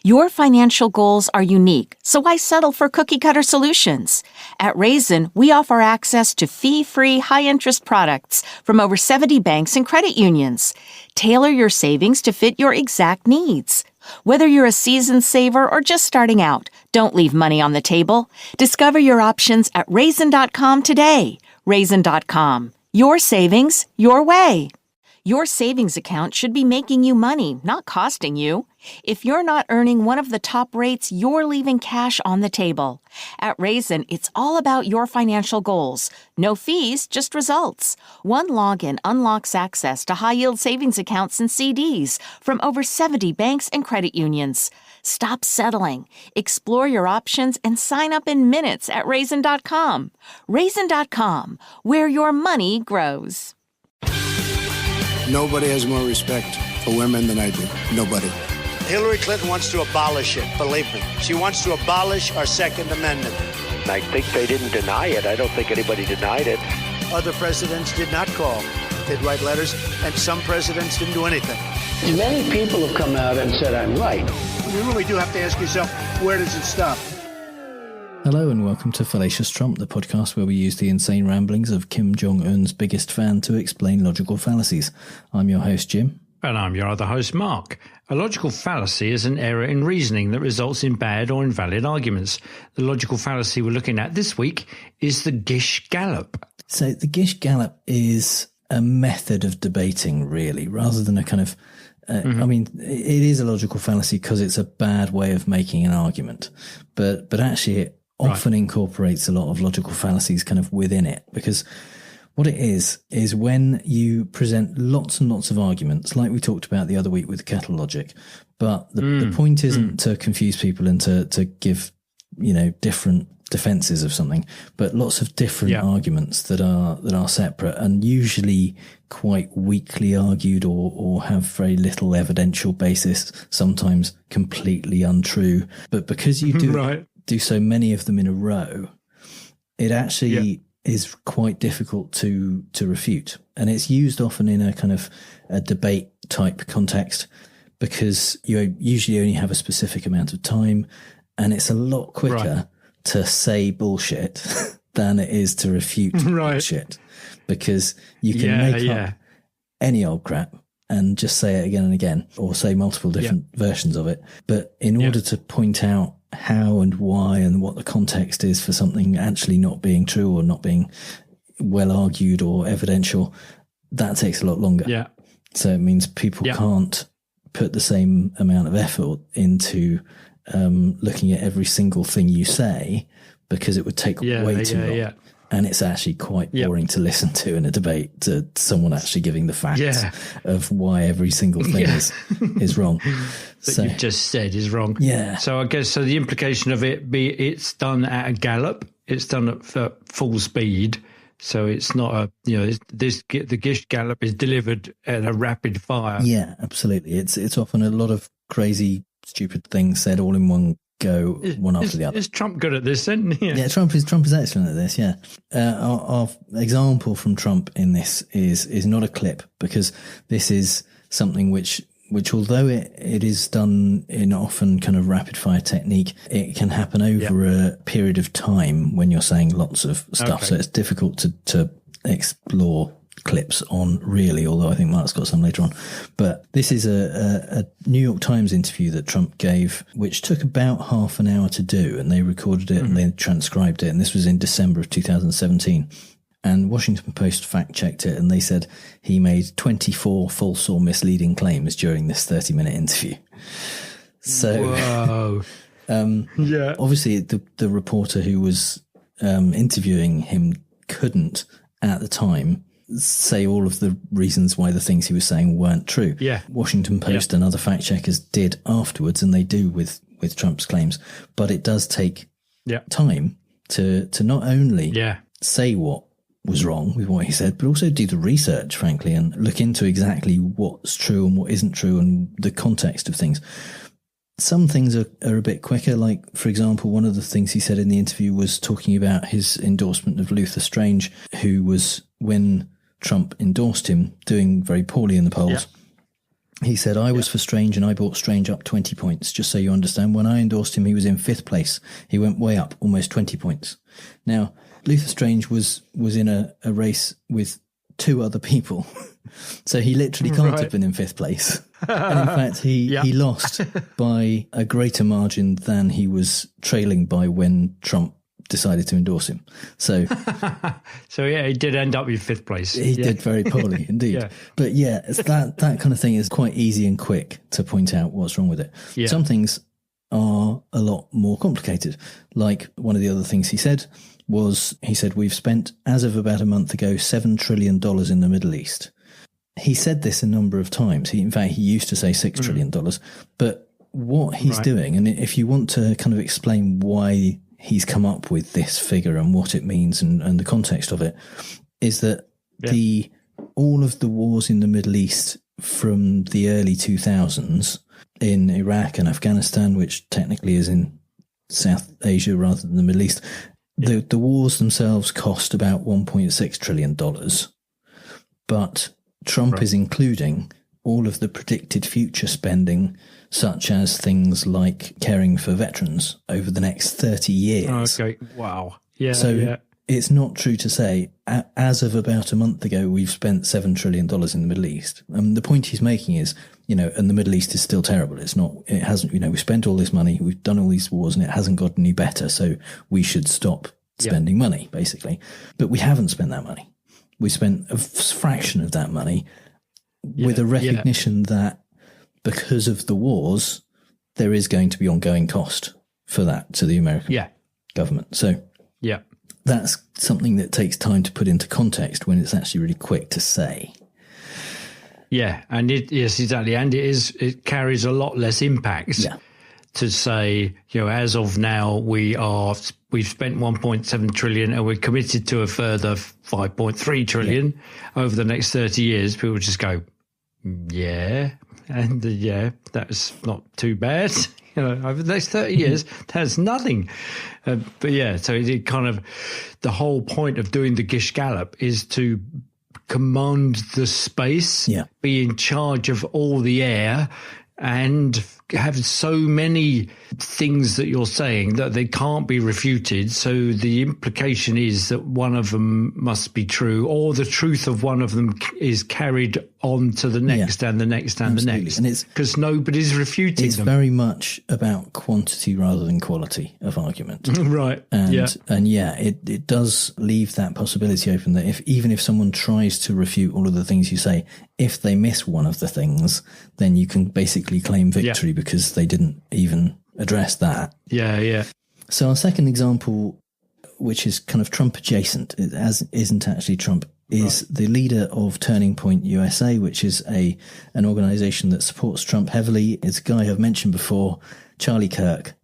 Your financial goals are unique, so why settle for cookie-cutter solutions? At Raisin, we offer access to fee-free, high-interest products from over 70 banks and credit unions. Tailor your savings to fit your exact needs. Whether you're a seasoned saver or just starting out, don't leave money on the table. Discover your options at Raisin.com today. Raisin.com. Your savings, your way. Your savings account should be making you money, not costing you. If you're not earning one of the top rates, you're leaving cash on the table. At Raisin, it's all about your financial goals. No fees, just results. One login unlocks access to high-yield savings accounts and CDs from over 70 banks and credit unions. Stop settling. Explore your options and sign up in minutes at Raisin.com. Raisin.com, where your money grows. Nobody has more respect for women than I do. Nobody. Hillary Clinton wants to abolish it, believe me. She wants to abolish our Second Amendment. I think they didn't deny it. I don't think anybody denied it. Other presidents did not call. They'd write letters, and some presidents didn't do anything. Many people have come out and said I'm right. You really do have to ask yourself, where does it stop? Hello and welcome to Fallacious Trump, the podcast where we use the insane ramblings of Kim Jong-un's biggest fan to explain logical fallacies. I'm your host, Jim. And I'm your other host, Mark. A logical fallacy is an error in reasoning that results in bad or invalid arguments. The logical fallacy we're looking at this week is the Gish Gallop. So the Gish Gallop is a method of debating, really, rather than a kind of... I mean, it is a logical fallacy because it's a bad way of making an argument. But actually it often incorporates a lot of logical fallacies kind of within it, because what it is when you present lots and lots of arguments, like we talked about the other week with kettle logic, but the point isn't to confuse people and to give, different defenses of something, but lots of different arguments that are separate and usually quite weakly argued or have very little evidential basis, sometimes completely untrue. But because you do so many of them in a row, it actually is quite difficult to refute. And it's used often in a kind of a debate type context because you usually only have a specific amount of time, and it's a lot quicker to say bullshit than it is to refute bullshit, because you can make up any old crap and just say it again and again, or say multiple different versions of it. But in order to point out how and why and what the context is for something actually not being true or not being well argued or evidential, that takes a lot longer. Yeah. So it means people can't put the same amount of effort into looking at every single thing you say, because it would take way too long. Yeah. And it's actually quite boring to listen to in a debate, to someone actually giving the facts of why every single thing is wrong. That you've just said is wrong. Yeah. So I guess the implication of it's done at a gallop, it's done at full speed. So it's not the Gish Gallop is delivered at a rapid fire. Yeah, absolutely. It's often a lot of crazy, stupid things said all in one go, one after the other. Is Trump good at this then? Yeah, Trump is excellent at this. Yeah. Our example from Trump in this is not a clip, because this is something which although it is done in often kind of rapid fire technique, it can happen over a period of time when you're saying lots of stuff. Okay. So it's difficult to explore clips on, really, although I think Mark's got some later on. But this is a New York Times interview that Trump gave, which took about half an hour to do, and they recorded it and they transcribed it, and this was in December of 2017. And Washington Post fact-checked it, and they said he made 24 false or misleading claims during this 30-minute interview. So, obviously the reporter who was interviewing him couldn't, at the time, say all of the reasons why the things he was saying weren't true. Yeah. Washington Post and other fact-checkers did afterwards, and they do with Trump's claims. But it does take time to not only say what was wrong with what he said, but also do the research, frankly, and look into exactly what's true and what isn't true and the context of things. Some things are a bit quicker. Like, for example, one of the things he said in the interview was talking about his endorsement of Luther Strange, who was, when Trump endorsed him, doing very poorly in the polls. He said, I was for Strange and I brought Strange up 20 points. Just so you understand, when I endorsed him, he was in 5th place. He went way up, almost 20 points. Now, Luther Strange was in a race with 2 other people. So he literally can't have been in 5th place. And in fact, he lost by a greater margin than he was trailing by when Trump decided to endorse him. So he did end up in 5th place. He did very poorly indeed. Yeah. But yeah, it's that kind of thing is quite easy and quick to point out what's wrong with it. Yeah. Some things are a lot more complicated. Like one of the other things he said was, we've spent, as of about a month ago, $7 trillion in the Middle East. He said this a number of times. In fact, he used to say $6 trillion. But what he's doing, and if you want to kind of explain why he's come up with this figure and what it means and the context of it, is that all of the wars in the Middle East from the early 2000s in Iraq and Afghanistan, which technically is in South Asia rather than the Middle East, the wars themselves cost about $1.6 trillion. But Trump is including all of the predicted future spending, such as things like caring for veterans over the next 30 years. Okay. Wow. Yeah. So it's not true to say, as of about a month ago, we've spent $7 trillion in the Middle East. The point he's making is, and the Middle East is still terrible. It hasn't, we spent all this money, we've done all these wars and it hasn't got any better. So we should stop spending money, basically. But we haven't spent that money. We spent a fraction of that money with a recognition that because of the wars, there is going to be ongoing cost for that to the American government. So that's something that takes time to put into context when it's actually really quick to say. Yeah, and exactly. And it carries a lot less impact to say, as of now, we've spent 1.7 trillion and we're committed to a further 5.3 trillion over the next 30 years. People just go, that's not too bad. Over the next 30 years, that's nothing. So it kind of, the whole point of doing the Gish Gallop is to command the space, be in charge of all the air, and have so many things that you're saying that they can't be refuted. So the implication is that one of them must be true, or the truth of one of them is carried on to the next and the next and the next. And it's because nobody's refuting them. It's very much about quantity rather than quality of argument. Right. And it does leave that possibility open that even if someone tries to refute all of the things you say, if they miss one of the things, then you can basically claim victory because they didn't even address that. Yeah. So our second example, which is kind of Trump adjacent, isn't actually Trump, is the leader of Turning Point USA, which is an organization that supports Trump heavily. It's a guy I've mentioned before, Charlie Kirk,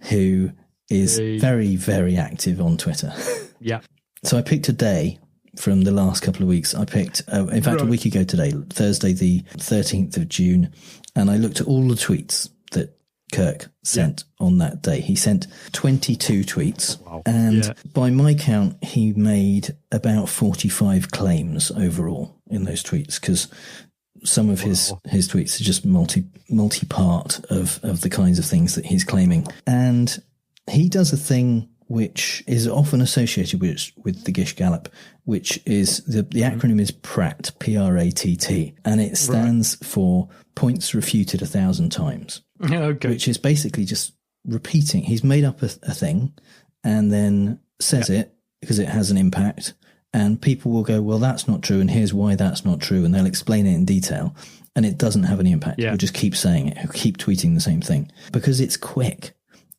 who is very, very active on Twitter. Yeah. So I picked a day from the last couple of weeks. I picked, in fact, a week ago today, Thursday, the 13th of June, and I looked at all the tweets that Kirk sent on that day. He sent 22 tweets. Wow. And by my count, he made about 45 claims overall in those tweets, because some of his tweets are just multi-part of the kinds of things that he's claiming. And he does a thing which is often associated with the Gish Gallop, which is the acronym is PRATT, P-R-A-T-T, and it stands for points refuted 1,000 times. Okay. Which is basically just repeating. He's made up a thing and then says it because it has an impact, and people will go, well, that's not true, and here's why that's not true, and they'll explain it in detail, and it doesn't have any impact. He'll just keep saying it. He'll keep tweeting the same thing because it's quick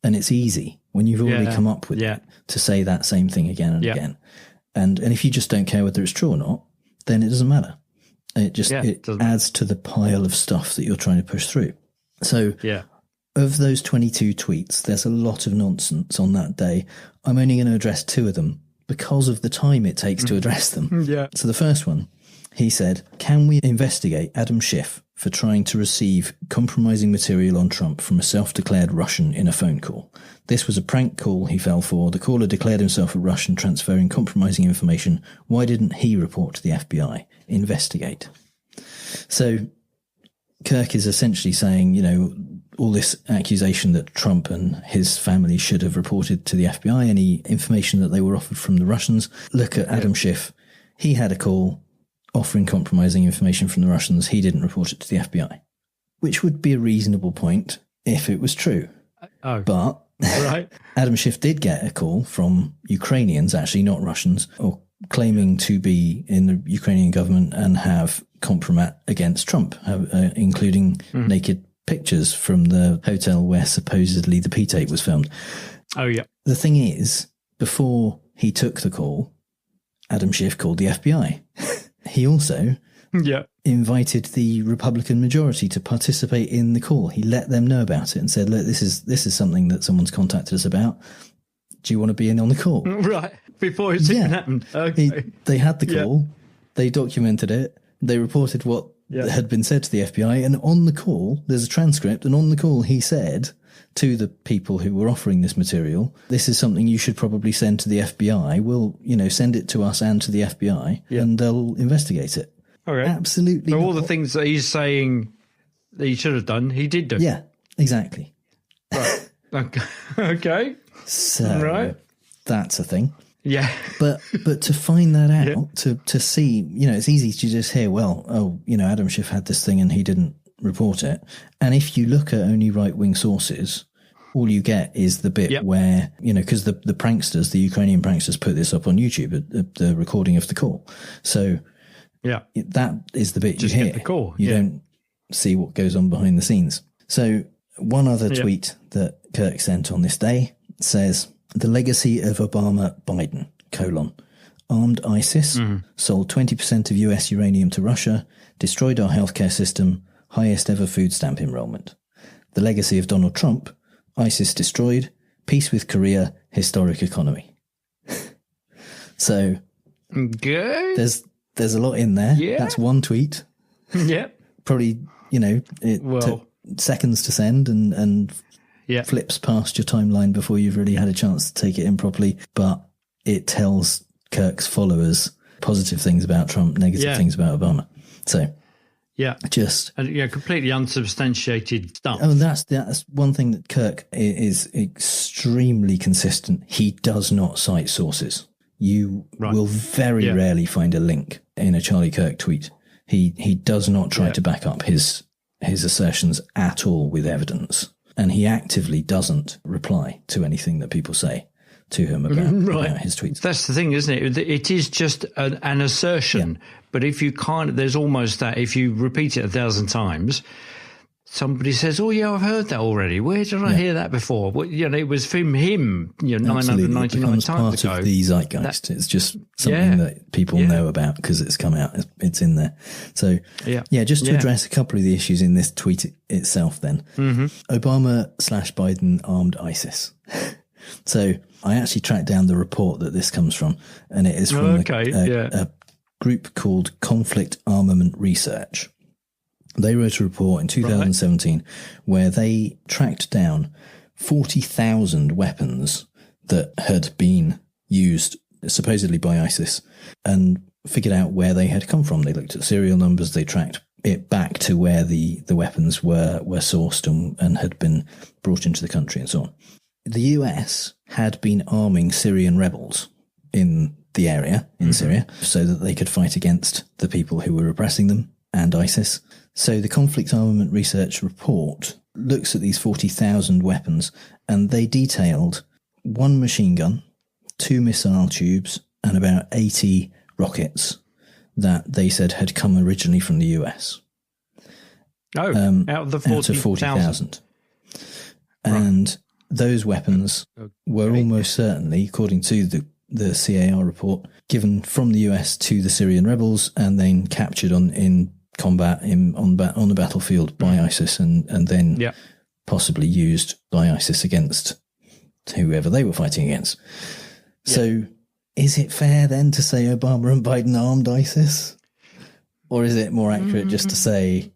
and it's easy when you've already come up with it to say that same thing again and again. And if you just don't care whether it's true or not, then it doesn't matter. It just it adds to the pile of stuff that you're trying to push through. So of those 22 tweets, there's a lot of nonsense on that day. I'm only going to address 2 of them because of the time it takes to address them. So the first one, he said, can we investigate Adam Schiff for trying to receive compromising material on Trump from a self-declared Russian in a phone call? This was a prank call he fell for. The caller declared himself a Russian, transferring compromising information. Why didn't he report to the FBI? Investigate. So Kirk is essentially saying, all this accusation that Trump and his family should have reported to the FBI, any information that they were offered from the Russians. Look at Adam Schiff. He had a call offering compromising information from the Russians. He didn't report it to the FBI, which would be a reasonable point if it was true. But right. Adam Schiff did get a call from Ukrainians, actually not Russians, or claiming to be in the Ukrainian government and have compromat against Trump, including naked pictures from the hotel where supposedly the P-tape was filmed. Oh, yeah. The thing is, before he took the call, Adam Schiff called the FBI. He also invited the Republican majority to participate in the call. He let them know about it and said, look, this is something that someone's contacted us about. Do you want to be in on the call? Right. Before it's even happened. Okay. They had the call. They documented it. They reported what had been said to the FBI. And on the call, there's a transcript. And on the call, he said to the people who were offering this material, this is something you should probably send to the FBI. We'll, send it to us and to the FBI and they'll investigate it. Okay. Absolutely. So all the things that he's saying that he should have done, he did do. Yeah, exactly. Right. Okay. So that's a thing. Yeah. But to find that out, to see, it's easy to just hear, Adam Schiff had this thing and he didn't report it. And if you look at only right-wing sources, all you get is the bit where, because the pranksters, the Ukrainian pranksters put this up on YouTube, the recording of the call. So that is the bit just you hear. The call. You don't see what goes on behind the scenes. So one other tweet that Kirk sent on this day says, the legacy of Obama-Biden, armed ISIS, sold 20% of US uranium to Russia, destroyed our healthcare system, highest ever food stamp enrollment. The legacy of Donald Trump, ISIS destroyed, peace with Korea, historic economy. So there's a lot in there. Yeah. That's one tweet. Yeah. Probably, it took seconds to send and flips past your timeline before you've really had a chance to take it in properly. But it tells Kirk's followers positive things about Trump, negative things about Obama. So completely unsubstantiated stuff. Oh, that's one thing that Kirk is extremely consistent. He does not cite sources. You will very rarely find a link in a Charlie Kirk tweet. He does not try to back up his assertions at all with evidence. And he actively doesn't reply to anything that people say to him about his tweets. That's the thing, isn't it? It is just an assertion. Yeah. But if you there's almost that, if you repeat it 1,000 times, somebody says, oh, yeah, I've heard that already. Where did I hear that before? Well, it was from him, 999 times part ago. Of the zeitgeist. It's just something that people know about because it's come out. It's in there. So, just to address a couple of the issues in this tweet itself then. Obama/Biden armed ISIS. So I actually tracked down the report that this comes from, and it is from a group called Conflict Armament Research. They wrote a report in 2017 where they tracked down 40,000 weapons that had been used supposedly by ISIS and figured out where they had come from. They looked at serial numbers, they tracked it back to where the weapons were sourced and had been brought into the country and so on. The US had been arming Syrian rebels in the area, in Syria, so that they could fight against the people who were oppressing them and ISIS. So the Conflict Armament Research report looks at these 40,000 weapons, and they detailed 1 machine gun, 2 missile tubes, and about 80 rockets that they said had come originally from the US. Oh, out of the 40,000. And those weapons were almost certainly, according to the CAR report, given from the US to the Syrian rebels and then captured in combat on the battlefield by ISIS and then possibly used by ISIS against whoever they were fighting against. So is it fair then to say Obama and Biden armed ISIS? Or is it more accurate just to say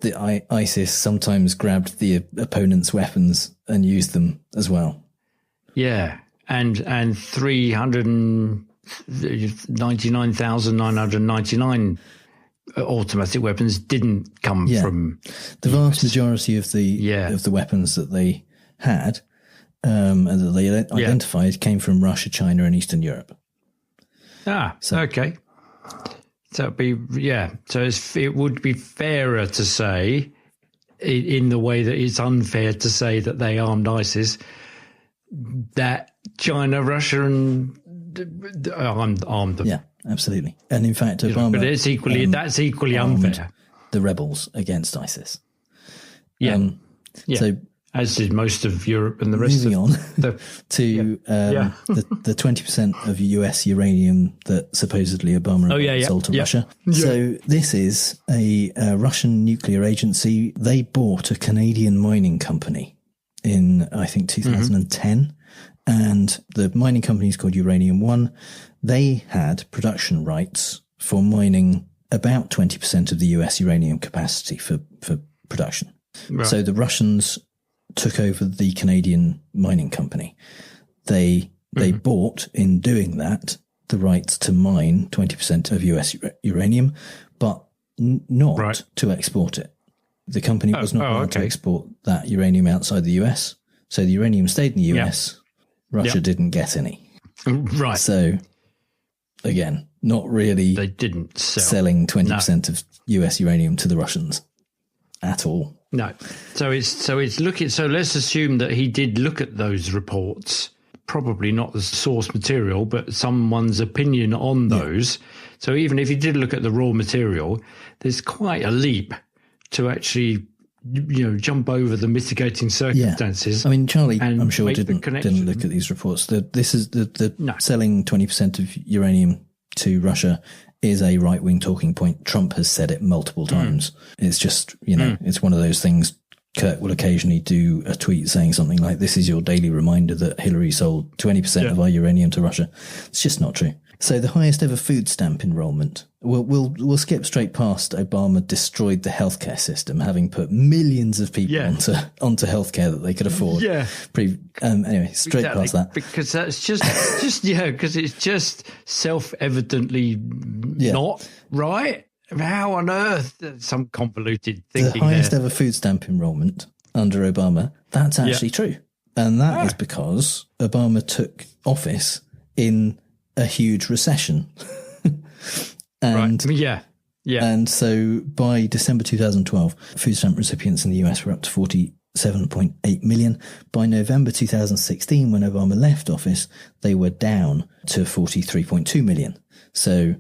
that ISIS sometimes grabbed the opponent's weapons and used them as well? Yeah. And 399,999 automatic weapons didn't come from the vast majority of the weapons that they had and that they identified came from Russia, China, and Eastern Europe. Okay. So it'd be So it would be fairer to say, in the way that it's unfair to say that they armed ISIS, that China, Russia, and armed them. Yeah, absolutely. And in fact, Obama, but it's that's equally unfair. The rebels against ISIS. So, as did most of Europe and the rest moving of on the, to the 20% of US uranium that supposedly Obama sold to Russia. So this is a Russian nuclear agency. They bought a Canadian mining company in, I think, 2010. And the mining company is called Uranium One. They had production rights for mining about 20% of the US uranium capacity for production. Right. So the Russians took over the Canadian mining company. They bought, in doing that, the rights to mine 20% of US uranium, but not to export it. The company was not allowed to export that uranium outside the US. So the uranium stayed in the US. Russia didn't get any. Right. So, again, not really they didn't selling 20% of US uranium to the Russians at all. No. So let's assume that he did look at those reports, probably not the source material, but someone's opinion on those. So even if he did look at the raw material, there's quite a leap to actually, jump over the mitigating circumstances. I mean, Charlie, I'm sure didn't look at these reports. This is the selling 20% of uranium to Russia is a right-wing talking point. Trump has said it multiple times. It's just, it's one of those things. Kirk will occasionally do a tweet saying something like, "This is your daily reminder that Hillary sold 20% of our uranium to Russia." It's just not true. So the highest ever food stamp enrollment. We'll skip straight past Obama destroyed the healthcare system, having put millions of people onto healthcare that they could afford. Anyway, straight past that, because that's because it's just self-evidently not right. How on earth? Some convoluted thinking. The highest ever food stamp enrollment under Obama. That's actually true, and that is because Obama took office in a huge recession. And and so by December 2012, food stamp recipients in the US were up to 47.8 million. By November 2016, when Obama left office, they were down to 43.2 million. So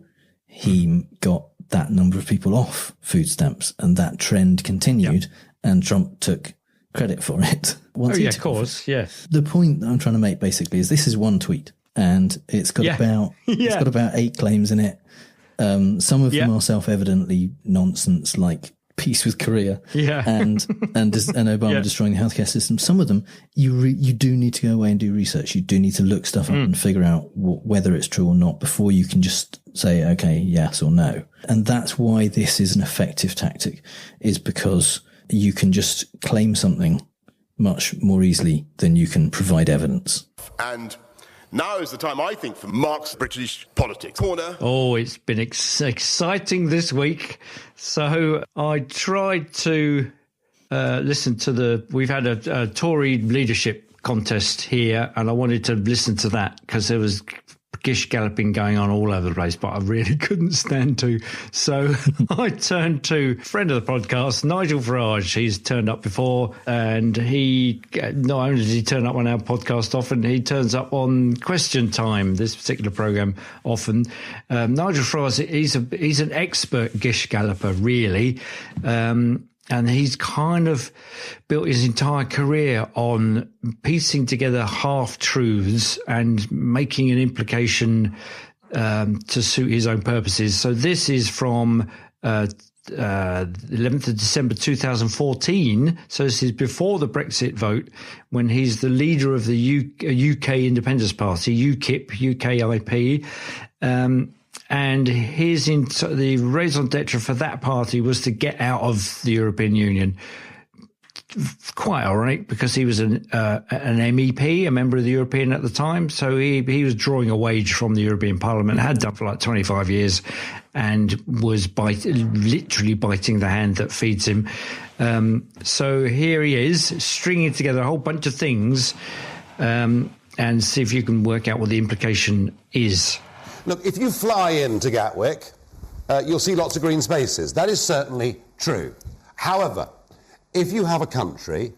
he got that number of people off food stamps, and that trend continued, and Trump took credit for it. Of course, The point that I'm trying to make basically is this is one tweet, and it's got about 8 claims in it. Some of them are self-evidently nonsense, like peace with Korea, and Obama destroying the healthcare system. Some of them you do need to go away and do research. You do need to look stuff up and figure out whether it's true or not before you can just say, okay, yes or no. And that's why this is an effective tactic, is because you can just claim something much more easily than you can provide evidence. And now is the time, I think, for Marc's British politics corner. Oh, it's been exciting this week. So I tried to listen to we've had a Tory leadership contest here, and I wanted to listen to that because there was Gish Galloping going on all over the place, but I really couldn't stand to. So I turned to a friend of the podcast, Nigel Farage. He's turned up before, and he not only did he turn up on our podcast often, he turns up on Question Time, this particular program, often. Nigel Farage, he's an expert Gish Galloper, really. And he's kind of built his entire career on piecing together half-truths and making an implication to suit his own purposes. So this is from 11th of December 2014. So this is before the Brexit vote, when he's the leader of the UK Independence Party, UKIP, UKIP. And the raison d'etre for that party was to get out of the European Union, quite ironic because he was an MEP, a member of the European at the time. So he was drawing a wage from the European Parliament, had done for like 25 years, and was literally biting the hand that feeds him. So here he is, stringing together a whole bunch of things, and see if you can work out what the implication is. Look, if you fly into Gatwick, you'll see lots of green spaces. That is certainly true. However, if you have a country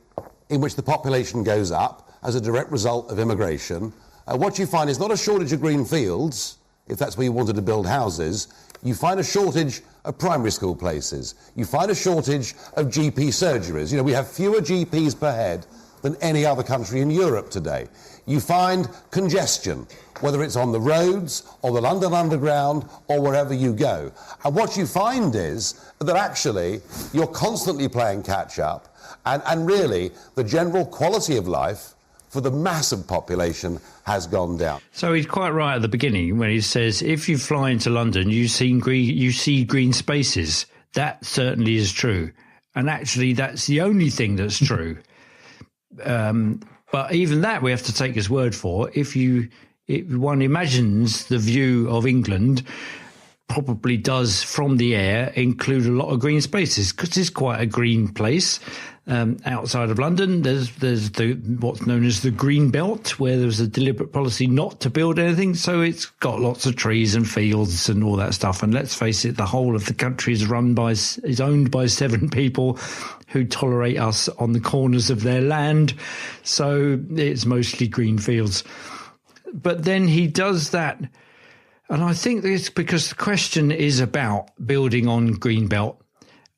in which the population goes up as a direct result of immigration, what you find is not a shortage of green fields, if that's where you wanted to build houses. You find a shortage of primary school places. You find a shortage of GP surgeries. You know, we have fewer GPs per head than any other country in Europe today. You find congestion, whether it's on the roads or the London Underground or wherever you go. And what you find is that actually you're constantly playing catch up, and really the general quality of life for the massive population has gone down. So he's quite right at the beginning when he says, if you fly into London, you see green spaces. That certainly is true. And actually, that's the only thing that's true. But even that we have to take his word for. If one imagines the view of England, probably does from the air include a lot of green spaces, because it's quite a green place. Outside of London, there's what's known as the Green Belt, where there's a deliberate policy not to build anything. So it's got lots of trees and fields and all that stuff. And let's face it, the whole of the country is owned by 7 people who tolerate us on the corners of their land. So it's mostly green fields. But then he does that. And I think it's because the question is about building on green belt.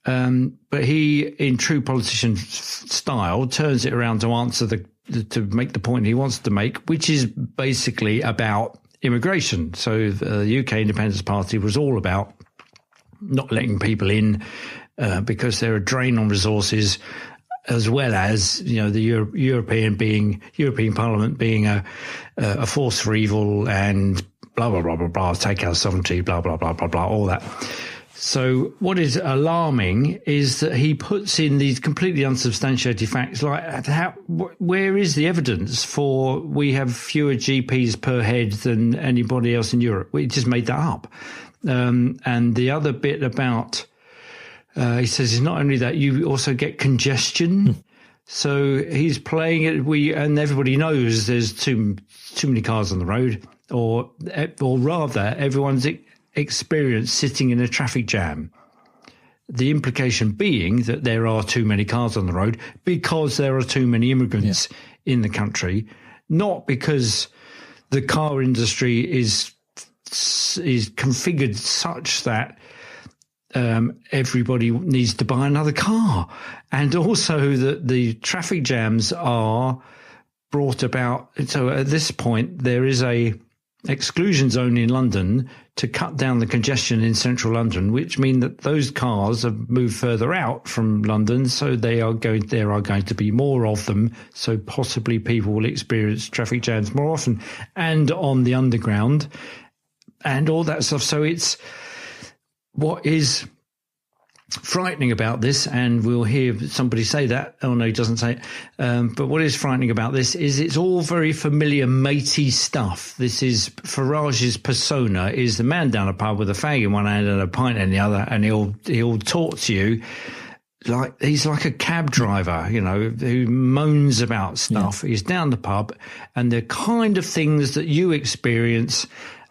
But he, in true politician style, turns it around to answer to make the point he wants to make, which is basically about immigration. So the UK Independence Party was all about not letting people in because they're a drain on resources, as well as, you know, the European Parliament being a force for evil and blah blah blah blah blah, take our sovereignty, blah blah blah blah blah, all that. So what is alarming is that he puts in these completely unsubstantiated facts, like where is the evidence for we have fewer GPs per head than anybody else in Europe? We just made that up. And the other bit about, he says, is not only that, you also get congestion. So he's playing it, and everybody knows there's too many cars on the road, or rather everyone's experience sitting in a traffic jam. The implication being that there are too many cars on the road because there are too many immigrants in the country, not because the car industry is configured such that everybody needs to buy another car, and also that the traffic jams are brought about. So at this point, there is a exclusion zone in London to cut down the congestion in central London, which mean that those cars have moved further out from London, so there are going to be more of them, so possibly people will experience traffic jams more often, and on the underground and all that stuff. So it's what is frightening about this, and we'll hear somebody say that. Oh no, he doesn't say it. But what is frightening about this is it's all very familiar, matey stuff. This is Farage's persona, is the man down a pub with a fag in one hand and a pint in the other, and he'll talk to you like he's like a cab driver, you know, who moans about stuff. He's down the pub, and the kind of things that you experience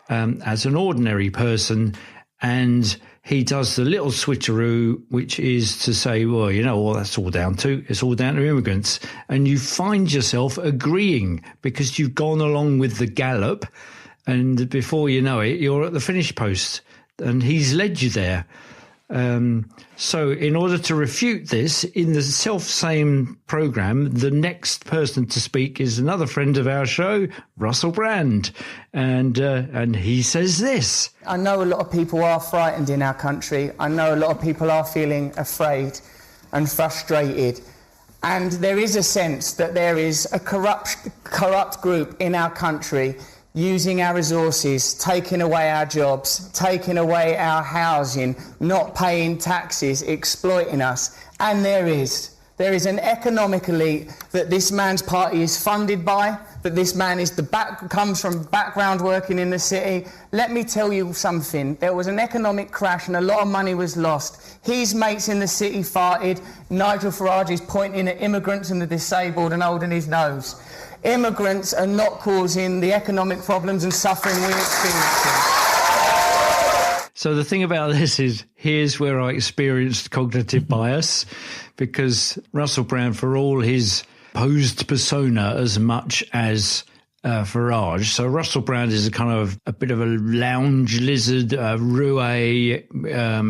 as an ordinary person, and he does the little switcheroo, which is to say, well, you know, it's all down to immigrants. And you find yourself agreeing because you've gone along with the gallop, and before you know it, you're at the finish post, and he's led you there. So in order to refute this, in the self-same programme, the next person to speak is another friend of our show, Russell Brand. And he says this. I know a lot of people are frightened in our country. I know a lot of people are feeling afraid and frustrated. And there is a sense that there is a corrupt group in our country using our resources, taking away our jobs, taking away our housing, not paying taxes, exploiting us. And there is There is an economic elite that this man's party is funded by, that this man is comes from background working in the city. Let me tell you something. There was an economic crash and a lot of money was lost. His mates in the city farted. Nigel Farage is pointing at immigrants and the disabled and holding his nose. Immigrants are not causing the economic problems and suffering we're experiencing. So the thing about this is, here's where I experienced cognitive bias, because Russell Brand, for all his posed persona as much as Farage. So Russell Brand is a bit of a lounge lizard, roue.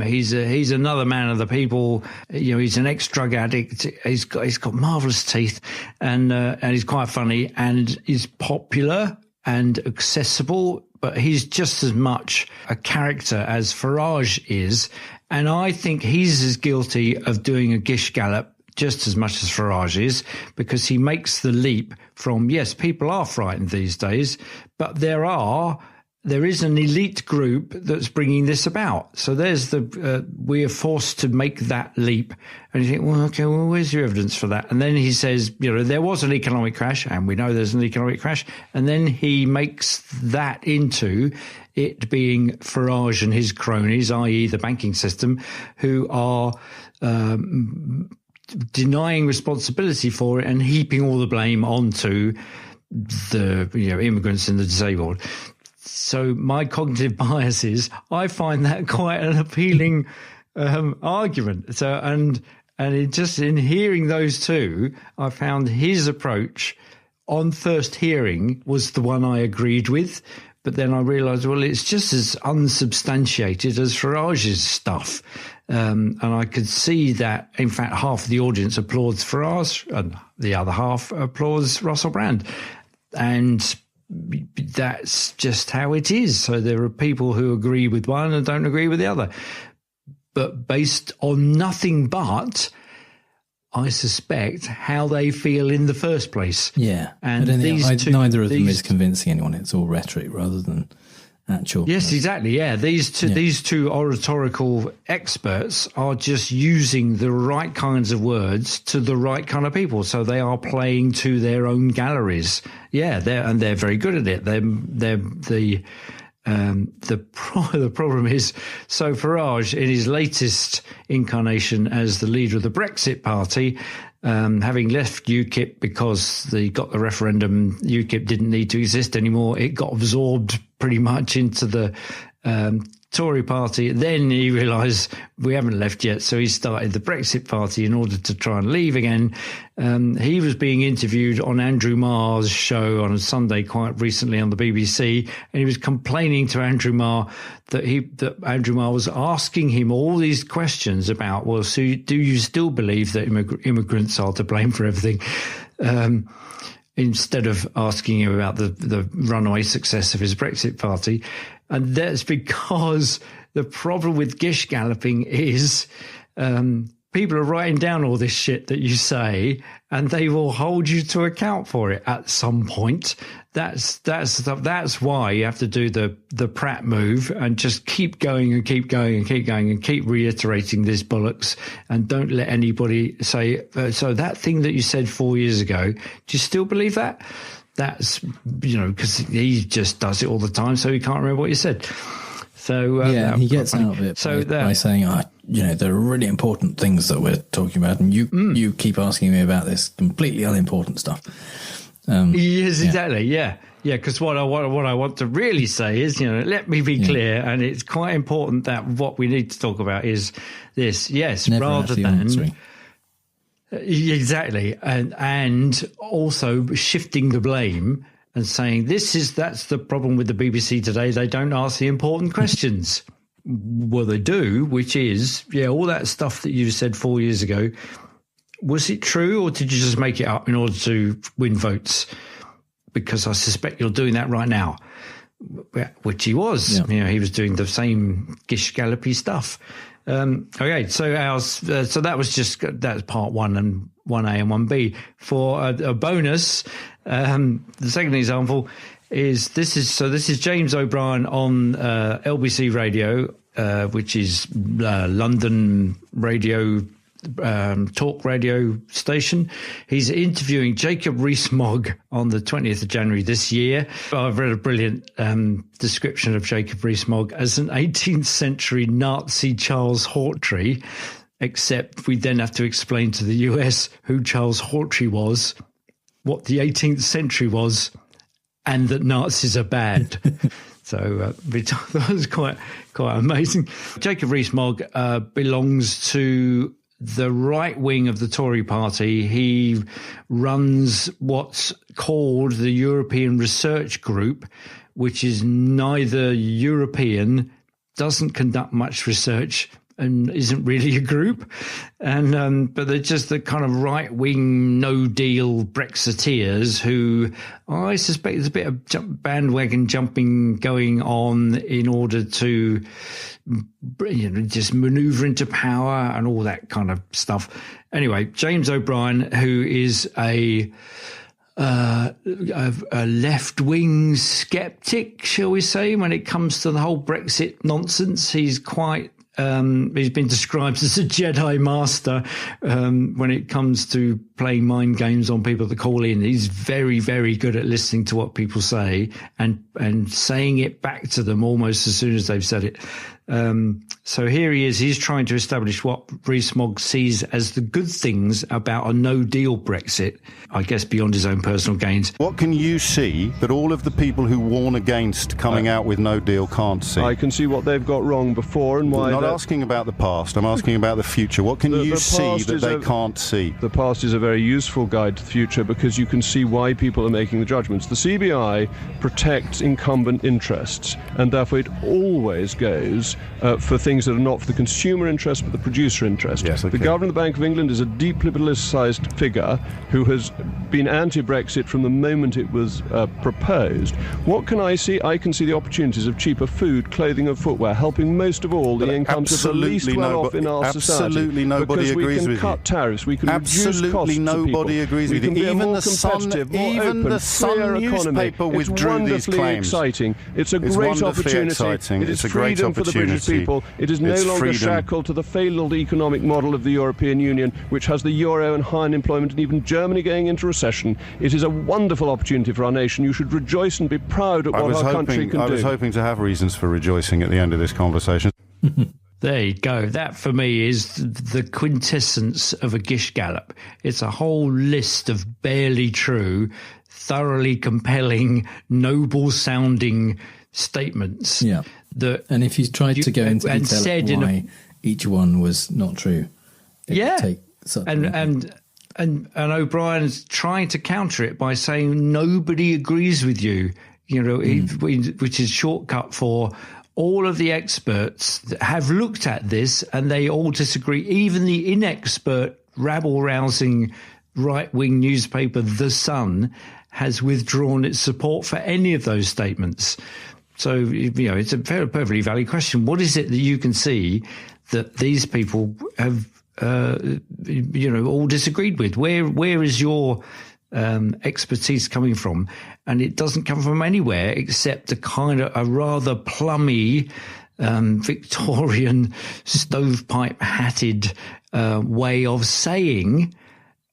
He's another man of the people. He's an ex-drug addict. He's got marvellous teeth, and he's quite funny, and he's popular and accessible. But he's just as much a character as Farage is. And I think he's as guilty of doing a Gish Gallop just as much as Farage is, because he makes the leap from, yes, people are frightened these days, but there is an elite group that's bringing this about. So there's we are forced to make that leap. And you think, well, where's your evidence for that? And then he says, there was an economic crash, and we know there's an economic crash. And then he makes that into it being Farage and his cronies, i.e. the banking system, who are denying responsibility for it and heaping all the blame onto the immigrants and the disabled. So my cognitive bias is, I find that quite an appealing argument. So and in hearing those two, I found his approach on first hearing was the one I agreed with. But then I realised, well, it's just as unsubstantiated as Farage's stuff. And I could see that, in fact, half of the audience applauds Farage and the other half applauds Russell Brand. And that's just how it is. So there are people who agree with one and don't agree with the other. But based on nothing but, I suspect, how they feel in the first place. Yeah. And neither of them is convincing anyone. It's all rhetoric rather than actual. Yes, exactly. Yeah. These two oratorical experts are just using the right kinds of words to the right kind of people. So they are playing to their own galleries. Yeah. They're very good at it. The problem is, so Farage, in his latest incarnation as the leader of the Brexit party, having left UKIP because they got the referendum, UKIP didn't need to exist anymore. It got absorbed pretty much into the Tory party. Then he realised we haven't left yet, so he started the Brexit party in order to try and leave again. He was being interviewed on Andrew Marr's show on a Sunday quite recently on the BBC, and he was complaining to Andrew Marr that Andrew Marr was asking him all these questions about, well, so do you still believe that immigrants are to blame for everything? Instead of asking him about the runaway success of his Brexit party. And that's because the problem with Gish Galloping is people are writing down all this shit that you say, and they will hold you to account for it at some point. That's why you have to do the Pratt move and just keep going and keep going and keep going and keep reiterating this bollocks, and don't let anybody say, so that thing that you said 4 years ago, do you still believe that? That's, because he just does it all the time, so he can't remember what you said. So he gets out of it by saying, there are really important things that we're talking about, and you keep asking me about this completely unimportant stuff. Yes, exactly. Yeah. Because what I want to really say is, let me be clear, and it's quite important that what we need to talk about is this. Yes, never rather than answering. Exactly, and also shifting the blame and saying that's the problem with the BBC today. They don't ask the important questions. Well, they do, which is, all that stuff that you said 4 years ago. Was it true, or did you just make it up in order to win votes? Because I suspect you're doing that right now, which he was. Yeah. He was doing the same Gish Gallopy stuff. Okay, so that was that's part 1 and 1A and 1B. For a bonus, the second example is this is James O'Brien on LBC Radio, which is London radio talk radio station. He's interviewing Jacob Rees-Mogg on the 20th of January this year. I've read a brilliant description of Jacob Rees-Mogg as an 18th century Nazi Charles Hawtrey, except we then have to explain to the US who Charles Hawtrey was, what the 18th century was, and that Nazis are bad. So that was quite amazing. Jacob Rees-Mogg belongs to the right wing of the Tory party. He runs what's called the European Research Group, which is neither European, doesn't conduct much research, and isn't really a group. And but they're just the kind of right-wing, no-deal Brexiteers who I suspect there's a bit of bandwagon jumping going on in order to, just manoeuvre into power and all that kind of stuff. Anyway, James O'Brien, who is a left-wing skeptic, shall we say, when it comes to the whole Brexit nonsense. He's quite he's been described as a Jedi master when it comes to playing mind games on people that call in. He's very, very good at listening to what people say and saying it back to them almost as soon as they've said it. So here he is. He's trying to establish what Rees-Mogg sees as the good things about a no-deal Brexit, I guess beyond his own personal gains. What can you see that all of the people who warn against coming out with no deal can't see? I can see what they've got wrong before and why. I'm not asking about the past. I'm asking about the future. What can you see that they can't see? The past is a very useful guide to the future because you can see why people are making the judgments. The CBI protects incumbent interests, and therefore it always goes for things that are not for the consumer interest but the producer interest. Yes, okay. The Governor of the Bank of England is a deeply politicised figure who has been anti-Brexit from the moment it was proposed. What can I see? I can see the opportunities of cheaper food, clothing and footwear, helping most of all the incomes of the least well-off in our society. Absolutely nobody agrees with you. We can cut tariffs, we can reduce costs to people. Absolutely nobody agrees with you. Even the Sun, even the Sun newspaper withdrew these claims. Exciting. It's a great opportunity. It is freedom for the British people. It is no longer shackled to the failed economic model of the European Union, which has the euro and high unemployment and even Germany going into recession. It is a wonderful opportunity for our nation. You should rejoice and be proud at what our country can do. I was hoping to have reasons for rejoicing at the end of this conversation. There you go. That, for me, is the quintessence of a Gish Gallop. It's a whole list of barely true, thoroughly compelling, noble-sounding statements. Yeah. And if you tried to go into detail why each one was not true, and O'Brien's trying to counter it by saying nobody agrees with you, which is shortcut for all of the experts that have looked at this and they all disagree. Even the inexpert, rabble-rousing right-wing newspaper, The Sun, has withdrawn its support for any of those statements. So, it's a perfectly valid question. What is it that you can see that these people have, all disagreed with? Where is your expertise coming from? And it doesn't come from anywhere except a rather plummy, Victorian stovepipe-hatted way of saying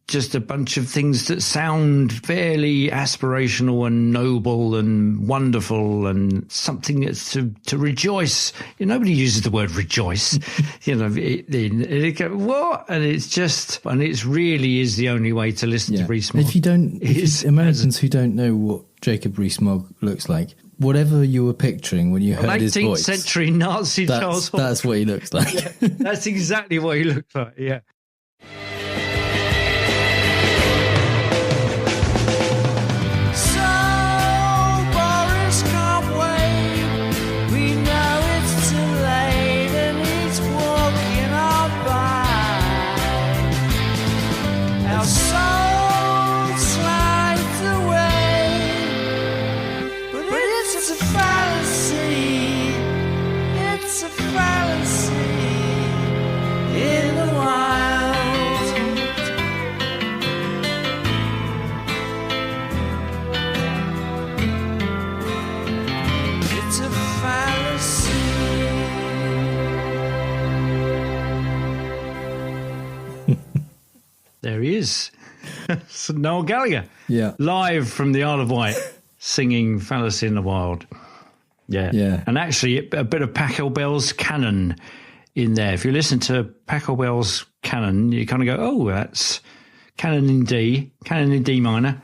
just a bunch of things that sound fairly aspirational and noble and wonderful and something that's to rejoice. Nobody uses the word rejoice. What? And it really is the only way to listen to Rees-Mogg. If Americans who don't know what Jacob Rees-Mogg looks like, whatever you were picturing when you heard his voice, 18th century Nazi Charles Hawtrey. That's what he looks like. Yeah, that's exactly what he looks like, yeah. It's a fallacy in the wild. There he is. So Noel Gallagher. Yeah. Live from the Isle of Wight, singing Fallacy in the Wild. Yeah. Yeah. And actually, a bit of Pachelbel's canon in there. If you listen to Pachelbel's canon, you kind of go, oh, that's canon in D minor.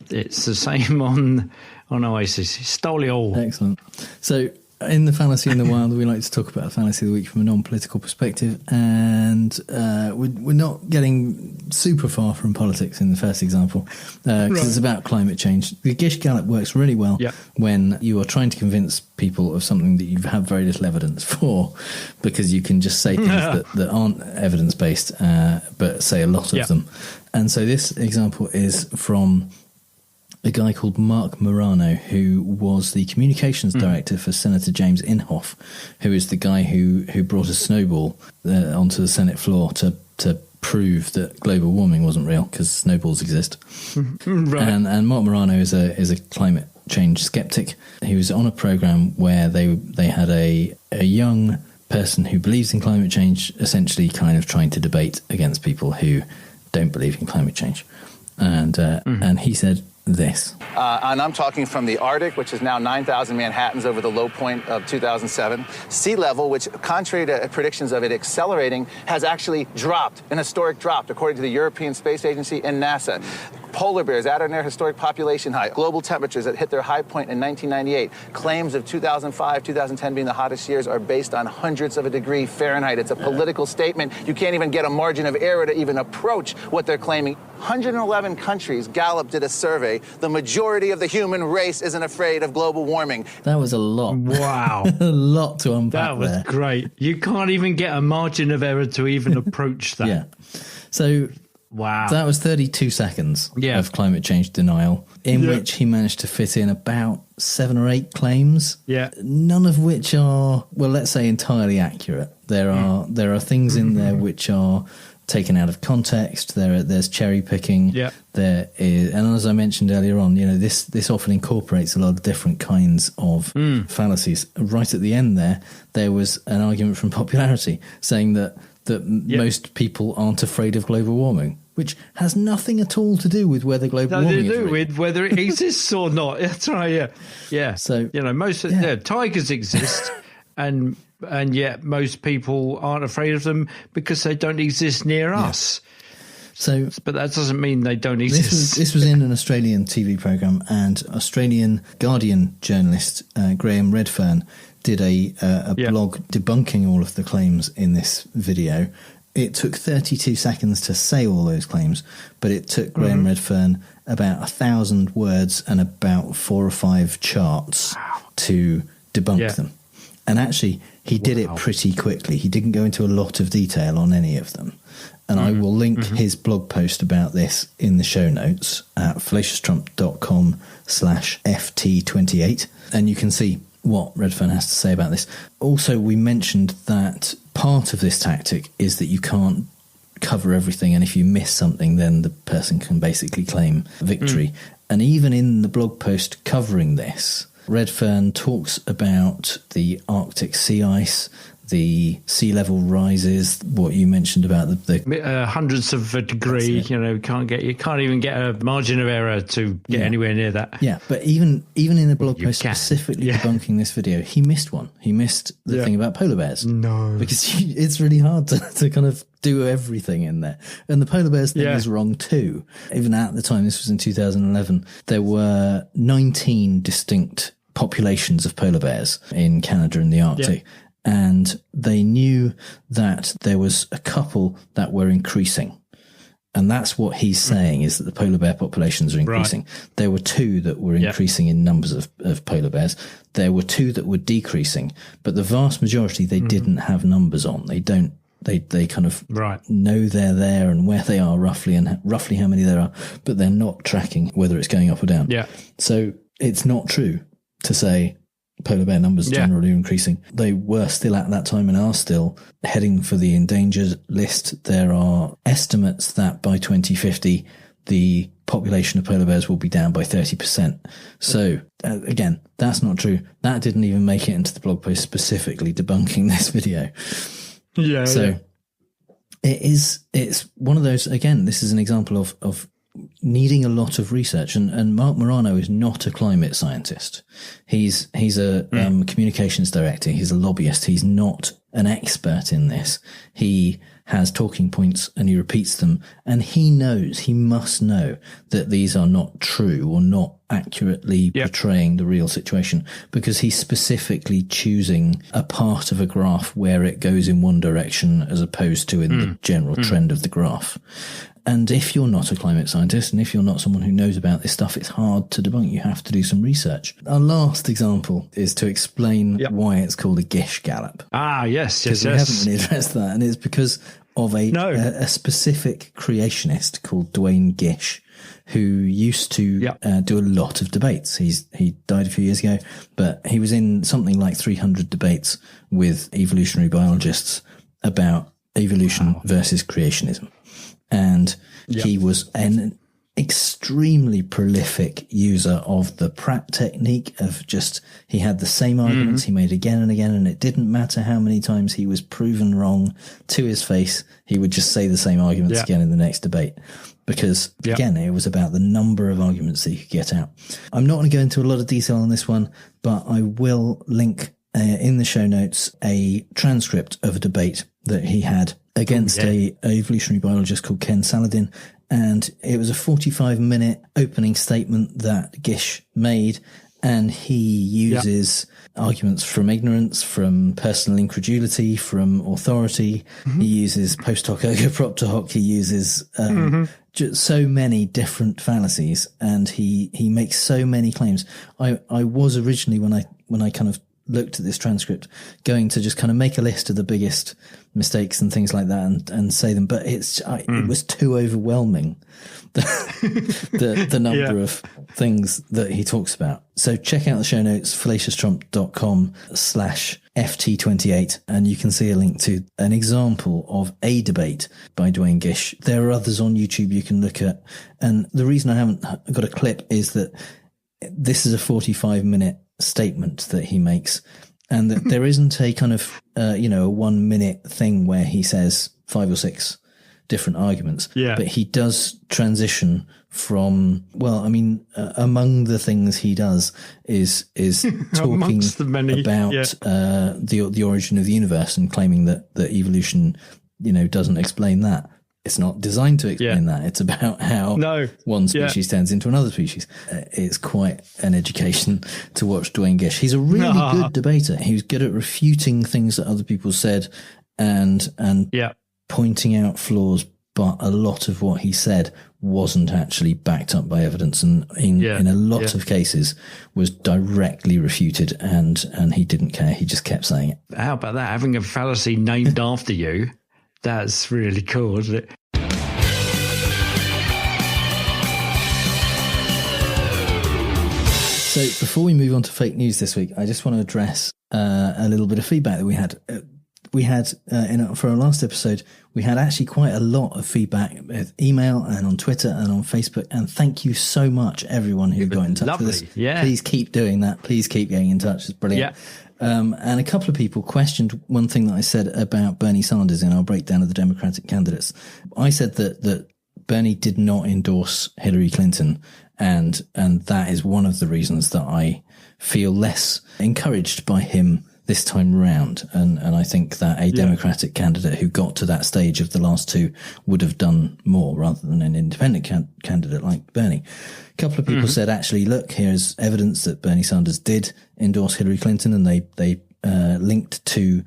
It's the same on Oasis. He stole it all. Excellent. So in the Fallacy in the Wild, we like to talk about the Fallacy of the Week from a non-political perspective, and we're not getting super far from politics in the first example, because it's about climate change. The Gish Gallop works really well when you are trying to convince people of something that you have very little evidence for, because you can just say things that aren't evidence-based, but say a lot of them. And so this example is from a guy called Marc Morano, who was the communications director for Senator James Inhofe, who is the guy who brought a snowball onto the Senate floor to prove that global warming wasn't real, because snowballs exist. Right. And Marc Morano is a climate change skeptic. He was on a program where they had a young person who believes in climate change, essentially kind of trying to debate against people who don't believe in climate change. And he said this. And I'm talking from the Arctic, which is now 9,000 Manhattans over the low point of 2007. Sea level, which contrary to predictions of it accelerating, has actually dropped, an historic drop, according to the European Space Agency and NASA. Polar bears at their historic population high. Global temperatures that hit their high point in 1998. Claims of 2005, 2010 being the hottest years are based on hundreds of a degree Fahrenheit. It's a political statement. You can't even get a margin of error to even approach what they're claiming. 111 countries, Gallup did a survey. The majority of the human race isn't afraid of global warming. That was a lot. Wow. A lot to unpack. That was great. You can't even get a margin of error to even approach that. Yeah. So wow. That was 32 seconds of climate change denial, in which he managed to fit in about 7 or 8 claims. Yeah. None of which are, well, let's say entirely accurate. There are things in there which are taken out of context. There's cherry picking. Yeah. There is, and as I mentioned earlier on, this often incorporates a lot of different kinds of fallacies. Right at the end there was an argument from popularity saying that most people aren't afraid of global warming, which has nothing at all to do with whether global warming is real. With whether it exists or not. That's right. Yeah. So most tigers exist, and yet most people aren't afraid of them because they don't exist near us. So, but that doesn't mean they don't exist. This was in an Australian TV program, and Australian Guardian journalist Graham Redfern did a blog debunking all of the claims in this video. It took 32 seconds to say all those claims, but it took Graham Redfern about 1,000 words and about 4 or 5 charts to debunk them. And actually, he did it pretty quickly. He didn't go into a lot of detail on any of them. And I will link his blog post about this in the show notes at fallaciostrump.com/FT28. And you can see what Redfern has to say about this. Also, we mentioned that part of this tactic is that you can't cover everything, and if you miss something, then the person can basically claim victory. And even in the blog post covering this, Redfern talks about the Arctic sea ice, the sea level rises, what you mentioned about the hundreds of a degree. You can't even get a margin of error to get anywhere near that. Yeah, but even in the blog post specifically debunking this video, he missed one. He missed the thing about polar bears. No, because it's really hard to kind of do everything in there. And the polar bears thing is wrong too. Even at the time, this was in 2011, there were 19 distinct populations of polar bears in Canada and the Arctic. Yeah. And they knew that there was a couple that were increasing. And that's what he's saying, is that the polar bear populations are increasing. Right. There were 2 that were increasing in numbers of polar bears. There were 2 that were decreasing, but the vast majority they didn't have numbers on. They don't. They kind of know they're there and where they are roughly and roughly how many there are, but they're not tracking whether it's going up or down. Yeah. So it's not true to say polar bear numbers generally are increasing. They were still at that time and are still heading for the endangered list. There are estimates that by 2050, the population of polar bears will be down by 30%. So again, that's not true. That didn't even make it into the blog post specifically debunking this video. It's one of those, again, this is an example of needing a lot of research, and Marc Morano is not a climate scientist. He's a communications director. He's a lobbyist. He's not an expert in this. He has talking points and he repeats them, and he must know that these are not true or not accurately portraying the real situation, because he's specifically choosing a part of a graph where it goes in one direction as opposed to in the general trend of the graph. And if you're not a climate scientist, and if you're not someone who knows about this stuff, it's hard to debunk. You have to do some research. Our last example is to explain why it's called a Gish Gallop. Ah, yes. Because we haven't really addressed that. And it's because of a specific creationist called Duane Gish, who used to do a lot of debates. He died a few years ago, but he was in something like 300 debates with evolutionary biologists about evolution versus creationism. And he was an extremely prolific user of the Pratt technique of he had the same arguments he made again and again, and it didn't matter how many times he was proven wrong to his face. He would just say the same arguments again in the next debate, because again, it was about the number of arguments that you could get out. I'm not going to go into a lot of detail on this one, but I will link in the show notes a transcript of a debate that he had against a evolutionary biologist called Ken Saladin. And it was a 45-minute opening statement that Gish made. And he uses arguments from ignorance, from personal incredulity, from authority. He uses post hoc ergo propter hoc. He uses so many different fallacies, and he makes so many claims. I was originally, when I kind of looked at this transcript, going to just kind of make a list of the biggest mistakes and things like that and say them, but it was too overwhelming, the number of things that he talks about. So check out the show notes, fallaciostrump.com/FT28, and you can see a link to an example of a debate by Duane Gish. There are others on YouTube you can look at, and the reason I haven't got a clip is that this is a 45-minute statement that he makes, and that there isn't a kind of a 1 minute thing where he says 5 or 6 different arguments, but he does transition from, among the things he does is talking about the origin of the universe and claiming that evolution doesn't explain that. It's not designed to explain that. It's about how one species turns into another species. It's quite an education to watch Duane Gish. He's a really good debater. He was good at refuting things that other people said and pointing out flaws, but a lot of what he said wasn't actually backed up by evidence, and in a lot of cases was directly refuted, and he didn't care. He just kept saying it. How about that? Having a fallacy named after you. That's really cool, isn't it? So before we move on to fake news this week, I just want to address a little bit of feedback that we had. For our last episode, we had actually quite a lot of feedback with email and on Twitter and on Facebook. And thank you so much, everyone who got in touch with us. Yeah. Please keep doing that. Please keep getting in touch. It's brilliant. Yeah. And a couple of people questioned one thing that I said about Bernie Sanders in our breakdown of the Democratic candidates. I said that Bernie did not endorse Hillary Clinton, and that is one of the reasons that I feel less encouraged by him this time round. And I think that a Democratic candidate who got to that stage of the last two would have done more rather than an independent candidate like Bernie. A couple of people said, actually, look, here's evidence that Bernie Sanders did endorse Hillary Clinton, and they linked to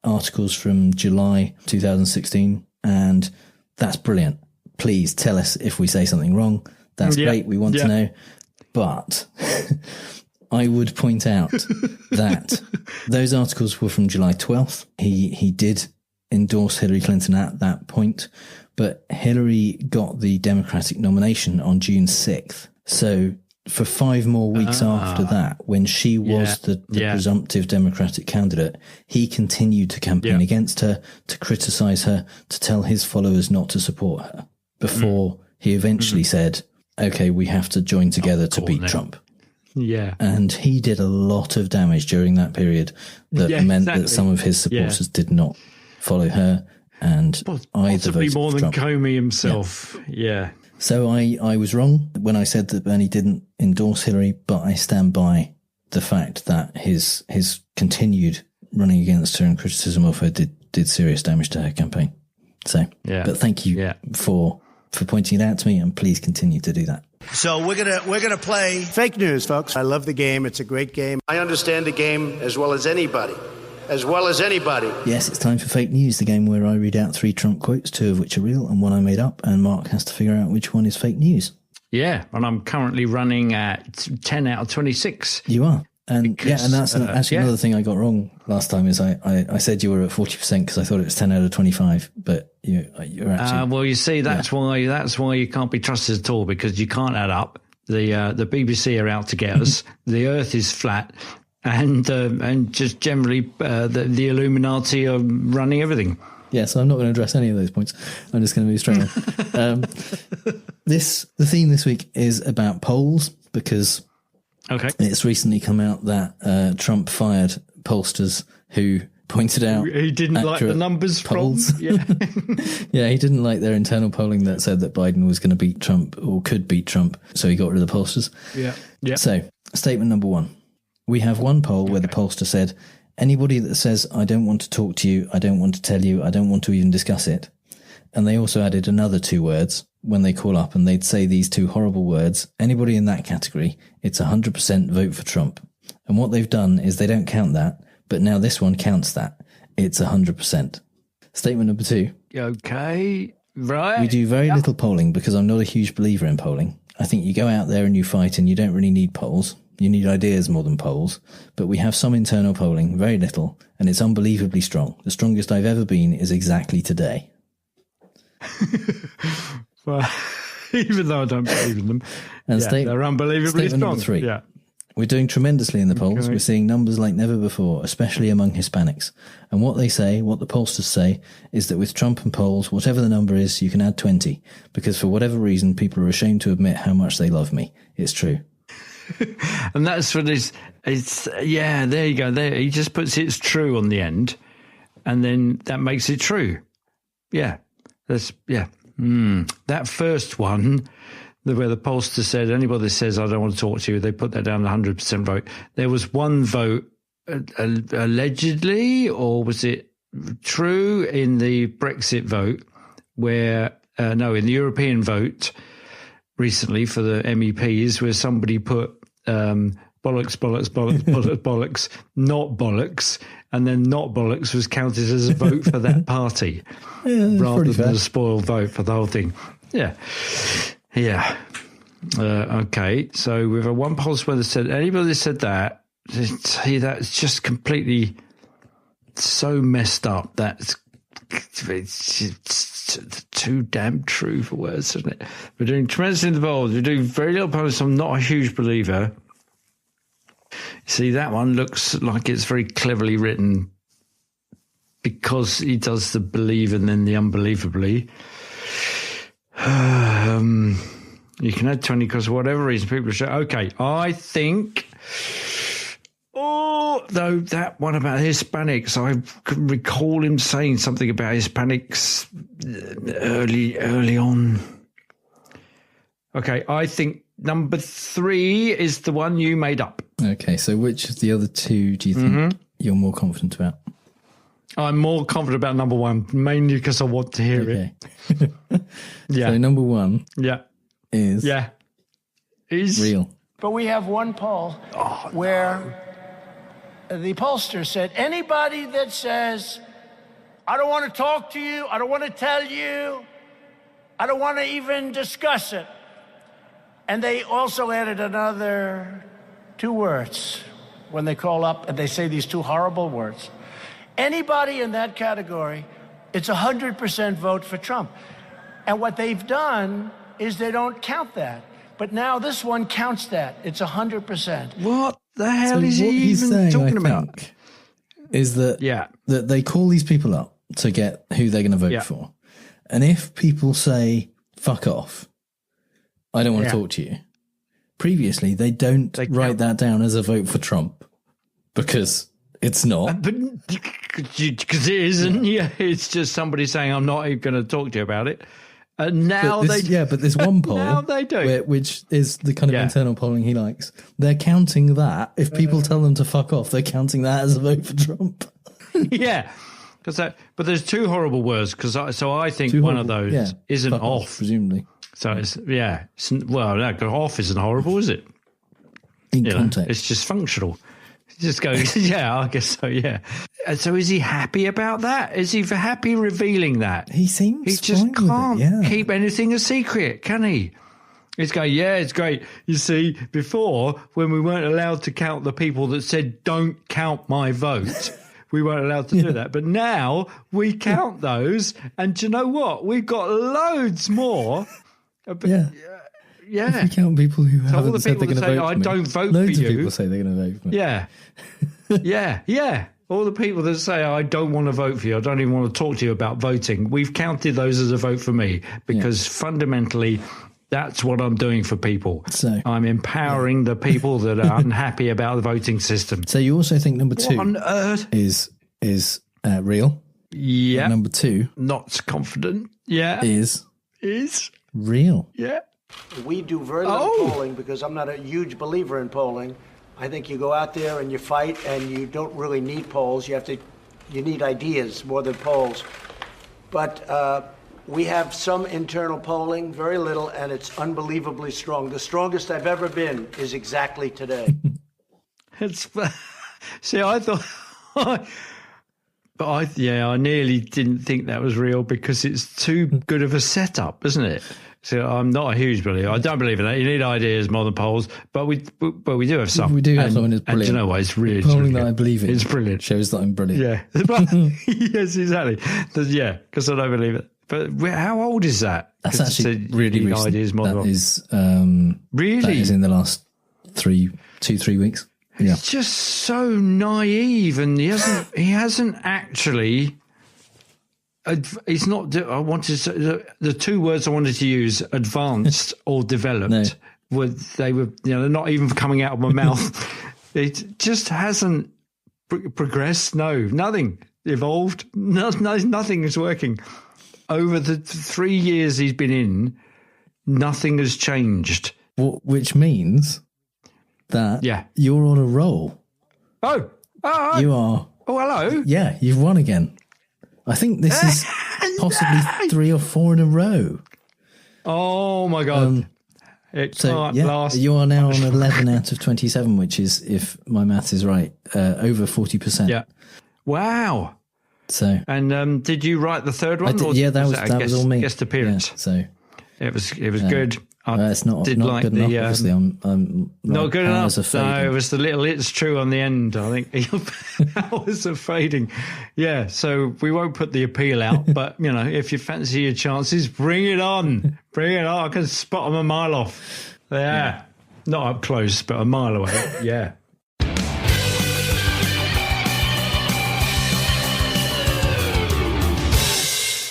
articles from July 2016, and that's brilliant. Please tell us if we say something wrong. That's great. We want to know. But I would point out that those articles were from July 12th. He did endorse Hillary Clinton at that point, but Hillary got the Democratic nomination on June 6th. So for 5 more weeks after that, when she was the presumptive Democratic candidate, he continued to campaign against her, to criticize her, to tell his followers not to support her, before he eventually said, okay, we have to join together to beat Trump. Yeah. And he did a lot of damage during that period that meant that some of his supporters did not follow her. and possibly more than Trump. Comey himself. Yeah. So I was wrong when I said that Bernie didn't endorse Hillary, but I stand by the fact that his continued running against her and criticism of her did serious damage to her campaign. So, but thank you for pointing it out to me, and please continue to do that. So we're gonna play fake news, folks. I love the game. It's a great game. I understand the game as well as anybody. Yes, it's time for fake news, the game where I read out 3 Trump quotes, 2 of which are real and 1 I made up, and Mark has to figure out which one is fake news. Yeah, and I'm currently running at 10 out of 26. You are. And that's actually another thing I got wrong last time is I said you were at 40% because I thought it was 10 out of 25, but you're actually... well, you see, that's why you can't be trusted at all, because you can't add up. The BBC are out to get us. The Earth is flat. And just generally, the Illuminati are running everything. Yeah, so I'm not going to address any of those points. I'm just going to move straight on. The theme this week is about polls, because it's recently come out that Trump fired pollsters who pointed out he didn't like the numbers polls. Yeah, he didn't like their internal polling that said that Biden was going to beat Trump or could beat Trump, so he got rid of the pollsters. Yeah. So, statement number 1. We have one poll where the pollster said, anybody that says, I don't want to talk to you, I don't want to tell you, I don't want to even discuss it. And they also added another 2 words when they call up, and they'd say these 2 horrible words. Anybody in that category, it's 100% vote for Trump. And what they've done is they don't count that, but now this one counts that. It's 100%. Statement number 2. Okay, right. We do very little polling because I'm not a huge believer in polling. I think you go out there and you fight and you don't really need polls. You need ideas more than polls, but we have some internal polling, very little, and it's unbelievably strong. The strongest I've ever been is exactly today. Well, even though I don't believe in them, and they're unbelievably strong. Number 3. Yeah. We're doing tremendously in the polls. We're seeing numbers like never before, especially among Hispanics. And what the pollsters say, is that with Trump and polls, whatever the number is, you can add 20, because for whatever reason, people are ashamed to admit how much they love me. It's true. And that's what there you go. There, he just puts it's true on the end, and then that makes it true. Yeah. That first one, where the pollster said, anybody that says, I don't want to talk to you, they put that down to 100% vote. There was one vote, allegedly, or was it true, in the Brexit vote, where, in the European vote recently for the MEPs, where somebody put bollocks, not bollocks, and then not bollocks was counted as a vote for that party rather than a spoiled vote for the whole thing. Yeah. Okay, so we've had one pollster where they said, anybody that said that, see, that's just completely so messed up. It's too damn true for words, isn't it? We're doing tremendously in the polls. We're doing very little polls. I'm not a huge believer. See, that one looks like it's very cleverly written because he does the believe and then the unbelievably. You can add 20 because for whatever reason people show. Okay, I think... though that one about Hispanics, I can recall him saying something about Hispanics early on. Okay, I think number 3 is the one you made up. Okay, so which of the other 2 do you think you're more confident about? I'm more confident about number 1, mainly because I want to hear it. Yeah. So number 1 is real. But we have one poll where the pollster said, anybody that says, I don't want to talk to you, I don't want to tell you, I don't want to even discuss it. And they also added another 2 words when they call up and they say these 2 horrible words. Anybody in that category, it's 100% vote for Trump. And what they've done is they don't count that. But now this one counts that. It's 100%. What the hell is he even talking about? Is that that they call these people up to get who they're going to vote for. And if people say, fuck off, I don't want to talk to you, previously they don't write that down as a vote for Trump because it's not. Because it isn't. Yeah, it's just somebody saying, I'm not even going to talk to you about it. And now but there's one poll now they do. which is the kind of internal polling he likes. They're counting that. If people tell them to fuck off, they're counting that as a vote for Trump. Yeah. But there's two horrible words, I think one of those isn't off. Presumably. So off isn't horrible, is it? In context. It's just functional. Just goes, yeah, I guess so, yeah. And so is he happy about that? Is he happy revealing that? He seems He just can't keep anything a secret, can he? He's going, yeah, it's great. You see, before, when we weren't allowed to count the people that said, don't count my vote, we weren't allowed to do that. But now we count those, and do you know what? We've got loads more. Yeah. If you count people who haven't said they're going to vote for me. I don't vote Loads for you. of people say they're going to vote for me. Yeah. Yeah. All the people that say, I don't want to vote for you, I don't even want to talk to you about voting, we've counted those as a vote for me because fundamentally that's what I'm doing for people. So I'm empowering the people that are unhappy about the voting system. So you also think number 2 on earth? is real? Yeah. Number 2. Not confident. Yeah. Is real. Yeah. We do very little polling because I'm not a huge believer in polling. I think you go out there and you fight, and you don't really need polls. You need ideas more than polls. But we have some internal polling, very little, and it's unbelievably strong. The strongest I've ever been is exactly today. See, I thought, but I nearly didn't think that was real because it's too good of a setup, isn't it? So I'm not a huge believer. I don't believe in that. You need ideas more than polls, but we do have some. We do have some, and it's brilliant. And you know what? It's really polling that I believe in. It's brilliant. Shows that I'm brilliant. Yeah. Yes, exactly. Yeah, because I don't believe it. But how old is that? That's actually really recent. Ideas more that is really? That is in the last 3 weeks. Yeah. It's just so naive, and he hasn't actually. He's not. I wanted to, the 2 words I wanted to use: advanced or developed. No. They were, they're not even coming out of my mouth. It just hasn't progressed. No, nothing evolved. Nothing is working. Over the 3 years he's been in, nothing has changed. Which means that you're on a roll. Oh, you are. Oh, hello. Yeah, you've won again. I think this is possibly 3 or 4 in a row. Oh my God. It can't last. You are now on 11 out of 27, which is, if my maths is right, over 40%. Yeah. Wow. So, and did you write the third one? That was all me. Guest appearance. Yeah, so it was good. It's not good enough. Obviously, I'm not good enough. No, it was the little "it's true" on the end. I think hours are fading. Yeah, so we won't put the appeal out, but if you fancy your chances, bring it on. Bring it on. I can spot them a mile off. Yeah, not up close, but a mile away. Yeah.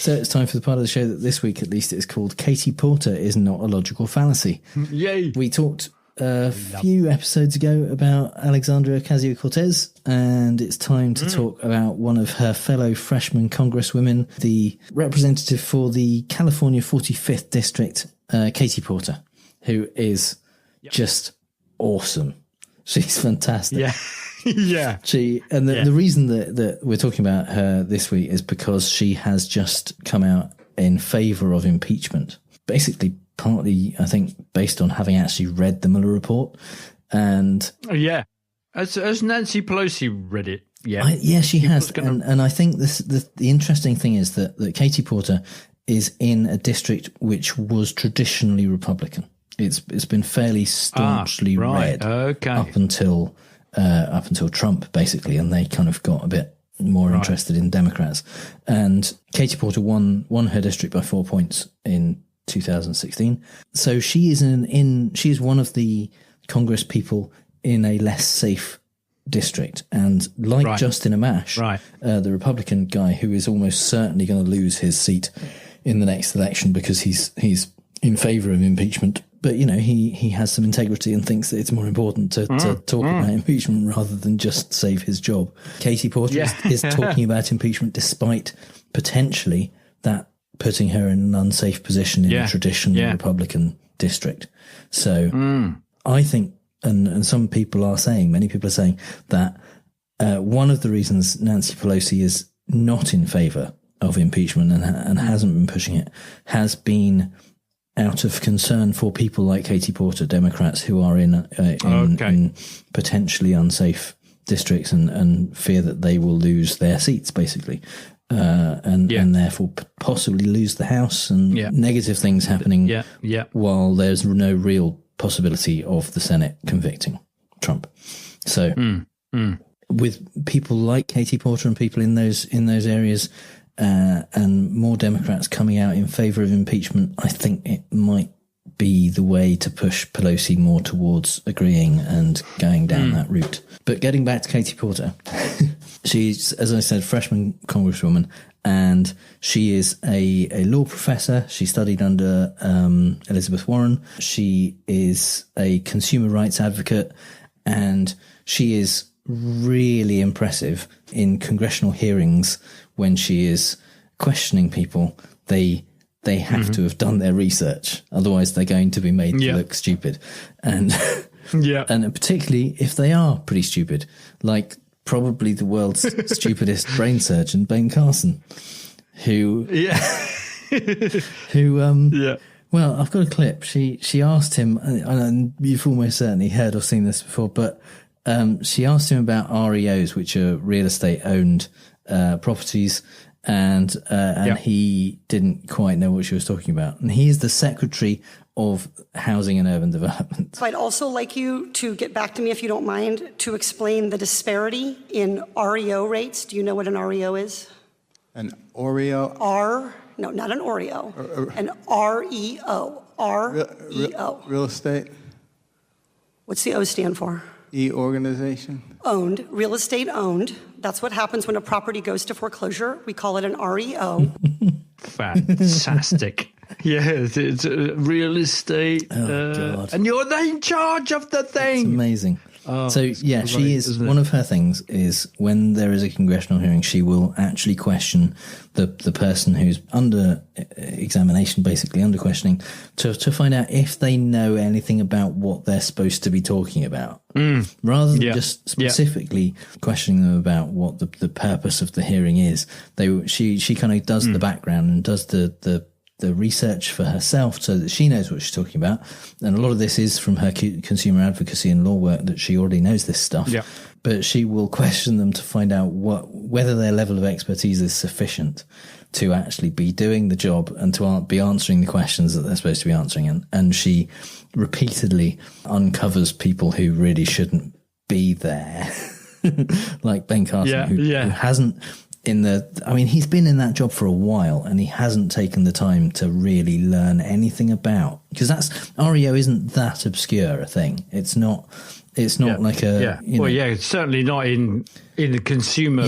So it's time for the part of the show that this week, at least, is called Katie Porter is Not a Logical Fallacy. Yay! We talked a few episodes ago about Alexandria Ocasio-Cortez, and it's time to talk about one of her fellow freshman congresswomen, the representative for the California 45th District, Katie Porter, who is just awesome. She's fantastic. Yeah. Yeah. The reason that we're talking about her this week is because she has just come out in favour of impeachment. Basically, partly, I think, based on having actually read the Mueller report. And has Nancy Pelosi read it? Yeah, she has. And I think the interesting thing is that Katie Porter is in a district which was traditionally Republican. It's been fairly staunchly red up until Trump, basically, and they kind of got a bit more interested in Democrats. And Katie Porter won her district by 4 points in 2016. So she is one of the Congress people in a less safe district. And like Justin Amash, the Republican guy who is almost certainly going to lose his seat in the next election because he's in favor of impeachment, But he has some integrity and thinks that it's more important to talk about impeachment rather than just save his job. Katie Porter is talking about impeachment despite potentially that putting her in an unsafe position in a traditional Republican district. So I think, and some people are saying, many people are saying that one of the reasons Nancy Pelosi is not in favour of impeachment and hasn't been pushing it has been out of concern for people like Katie Porter, Democrats who are in potentially unsafe districts and fear that they will lose their seats, basically, and therefore possibly lose the House and negative things happening while there's no real possibility of the Senate convicting Trump. So with people like Katie Porter and people in those areas, and more Democrats coming out in favour of impeachment, I think it might be the way to push Pelosi more towards agreeing and going down that route. But getting back to Katie Porter, she's, as I said, freshman congresswoman, and she is a law professor. She studied under Elizabeth Warren. She is a consumer rights advocate, and she is really impressive in congressional hearings. When she is questioning people, they have to have done their research, otherwise they're going to be made to look stupid. And and particularly if they are pretty stupid, like probably the world's stupidest brain surgeon, Ben Carson, who well, I've got a clip. She asked him, and you've almost certainly heard or seen this before, but she asked him about REOs, which are real estate owned properties, and he didn't quite know what she was talking about. And he is the Secretary of Housing and Urban Development. I'd also like you to get back to me, if you don't mind, to explain the disparity in REO rates. Do you know what an REO is? An Oreo? No, not an Oreo. An REO. REO. Real estate? What's the O stand for? Organization? Owned, real estate owned. That's what happens when a property goes to foreclosure. We call it an REO. Fantastic. Yes, it's real estate. God. And you're in charge of the thing. It's amazing. She is, one of her things is when there is a congressional hearing, she will actually question the person who's under examination, basically under questioning, to find out if they know anything about what they're supposed to be talking about, rather than just specifically questioning them about what the purpose of the hearing is. She kind of does the background and does the research for herself so that she knows what she's talking about. And a lot of this is from her consumer advocacy and law work that she already knows this stuff. Yeah. But she will question them to find out whether their level of expertise is sufficient to actually be doing the job and to be answering the questions that they're supposed to be answering. And she repeatedly uncovers people who really shouldn't be there. Like Ben Carson, who hasn't... he's been in that job for a while and he hasn't taken the time to really learn anything about, because REO isn't that obscure a thing. It's not like a, it's certainly not in the consumer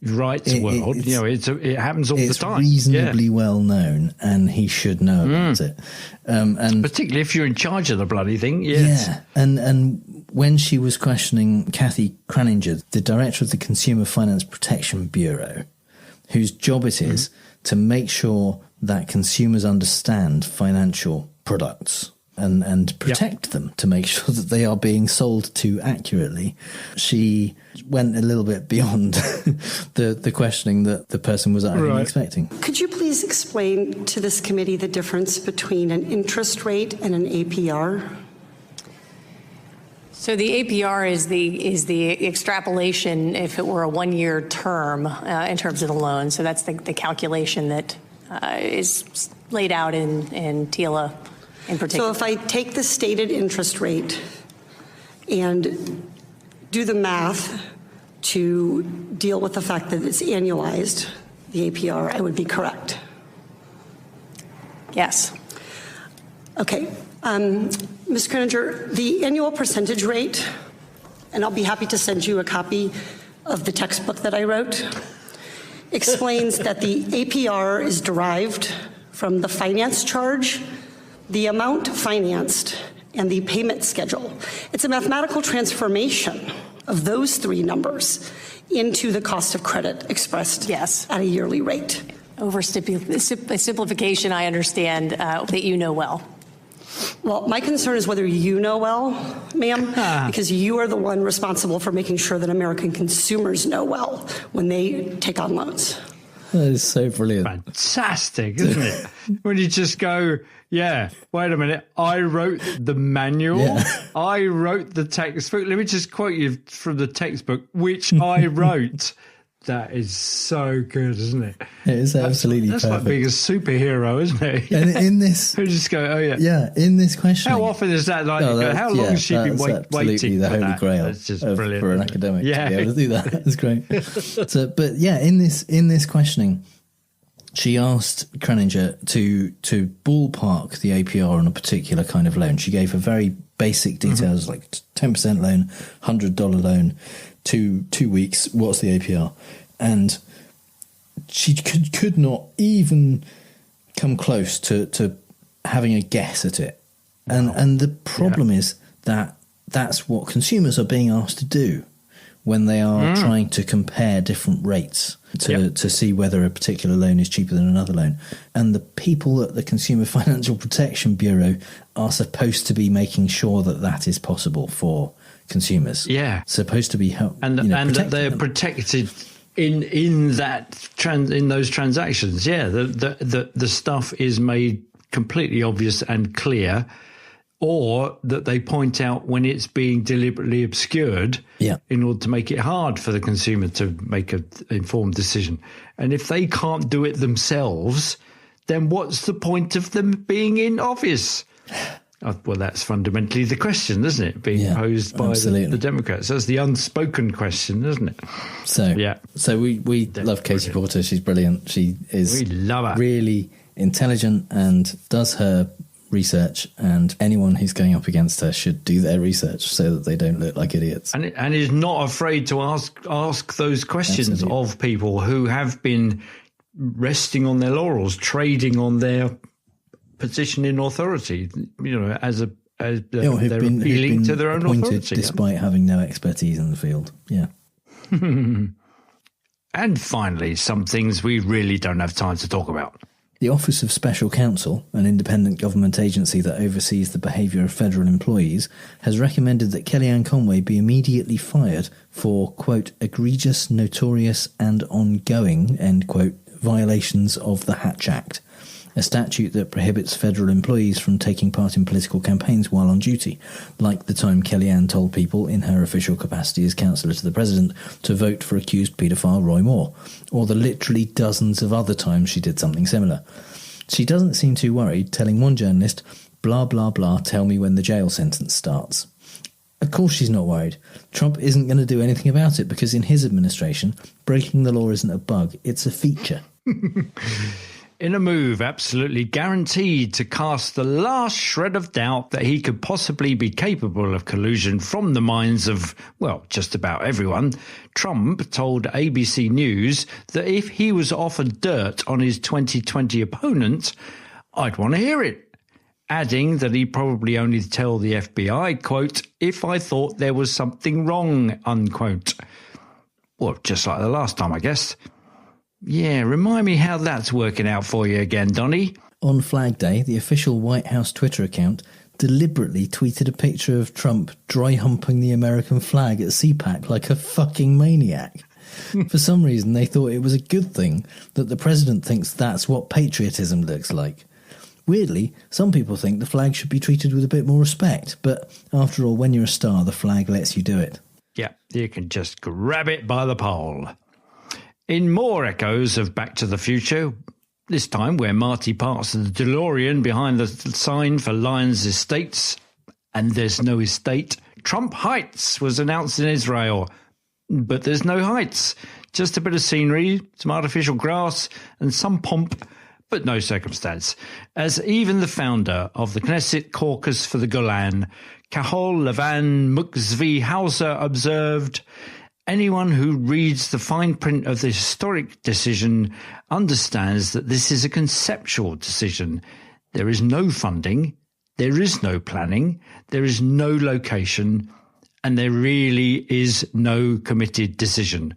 rights world. It happens all the time. It's reasonably well known and he should know about it. And particularly if you're in charge of the bloody thing. Yes. Yeah. And when she was questioning Kathy Craninger, the director of the Consumer Finance Protection Bureau, whose job it is to make sure that consumers understand financial products and protect them, to make sure that they are being sold to accurately, she went a little bit beyond the questioning that the person was expecting. Could you please explain to this committee the difference between an interest rate and an APR? So the APR is the extrapolation if it were a one-year term in terms of the loan. So that's the calculation that is laid out in TILA in particular. So if I take the stated interest rate and do the math to deal with the fact that it's annualized, the APR, I would be correct? Yes. Okay. Ms. Craninger, the annual percentage rate, and I'll be happy to send you a copy of the textbook that I wrote, explains that the APR is derived from the finance charge the amount financed and the payment schedule. It's a mathematical transformation of those three numbers into the cost of credit expressed at a yearly rate. Simplification, I understand, that you know well. Well, my concern is whether you know well, ma'am, because you are the one responsible for making sure that American consumers know well when they take on loans. That is so brilliant. Fantastic, isn't it? When you just go, yeah, wait a minute, I wrote the manual, I wrote the textbook. Let me just quote you from the textbook, which I wrote. That is so good, isn't it? It is absolutely perfect. That's like being a superhero, isn't it? And in this... We just go, oh, yeah. Yeah, in this question... How often is that like? How long has she been waiting for that? Absolutely the holy grail that's just brilliant, for an academic to be able to do that. That's great. But yeah, in this questioning, she asked Kreninger to ballpark the APR on a particular kind of loan. She gave her very basic details, like 10% loan, $100 loan, 2 weeks. What's the APR? And she could not even come close to having a guess at it. And the problem is that that's what consumers are being asked to do when they are trying to compare different rates to see whether a particular loan is cheaper than another loan. And the people at the Consumer Financial Protection Bureau are supposed to be making sure that that is possible for consumers. Yeah. Supposed to be and that they're protected in those transactions. Yeah. The stuff is made completely obvious and clear, or that they point out when it's being deliberately obscured in order to make it hard for the consumer to make an informed decision. And if they can't do it themselves, then what's the point of them being in office? Well, that's fundamentally the question, isn't it? Being posed by the Democrats. That's the unspoken question, isn't it? So we love Katie Porter. She's brilliant. She is really intelligent and does her research, and anyone who's going up against her should do their research so that they don't look like idiots. And is not afraid to ask those questions of people who have been resting on their laurels, trading on their position in authority, as they're appealing to their own authority. Despite having no expertise in the field. Yeah. And finally, some things we really don't have time to talk about. The Office of Special Counsel, an independent government agency that oversees the behaviour of federal employees, has recommended that Kellyanne Conway be immediately fired for, quote, egregious, notorious and ongoing, end quote, violations of the Hatch Act, a statute that prohibits federal employees from taking part in political campaigns while on duty, like the time Kellyanne told people in her official capacity as counsellor to the president to vote for accused paedophile Roy Moore, or the literally dozens of other times she did something similar. She doesn't seem too worried, telling one journalist, blah, blah, blah, tell me when the jail sentence starts. Of course she's not worried. Trump isn't going to do anything about it because in his administration, breaking the law isn't a bug, it's a feature. In a move absolutely guaranteed to cast the last shred of doubt that he could possibly be capable of collusion from the minds of, well, just about everyone, Trump told ABC News that if he was offered dirt on his 2020 opponent, I'd want to hear it, adding that he'd probably only tell the FBI, quote, if I thought there was something wrong, unquote. Well, just like the last time, I guess. Yeah, remind me how that's working out for you again, Donny. On Flag Day, the official White House Twitter account deliberately tweeted a picture of Trump dry humping the American flag at CPAC like a fucking maniac. For some reason, they thought it was a good thing that the president thinks that's what patriotism looks like. Weirdly, some people think the flag should be treated with a bit more respect, but after all, when you're a star, the flag lets you do it. Yeah, you can just grab it by the pole. In more echoes of Back to the Future, this time where Marty parks the DeLorean behind the sign for Lions Estates, and there's no estate, Trump Heights was announced in Israel. But there's no heights, just a bit of scenery, some artificial grass, and some pomp, but no circumstance. As even the founder of the Knesset Caucus for the Golan, Kahol Levan Mukzvi Hauser, observed, anyone who reads the fine print of the historic decision understands that this is a conceptual decision. There is no funding, There is no planning, there is no location, and there really is no committed decision.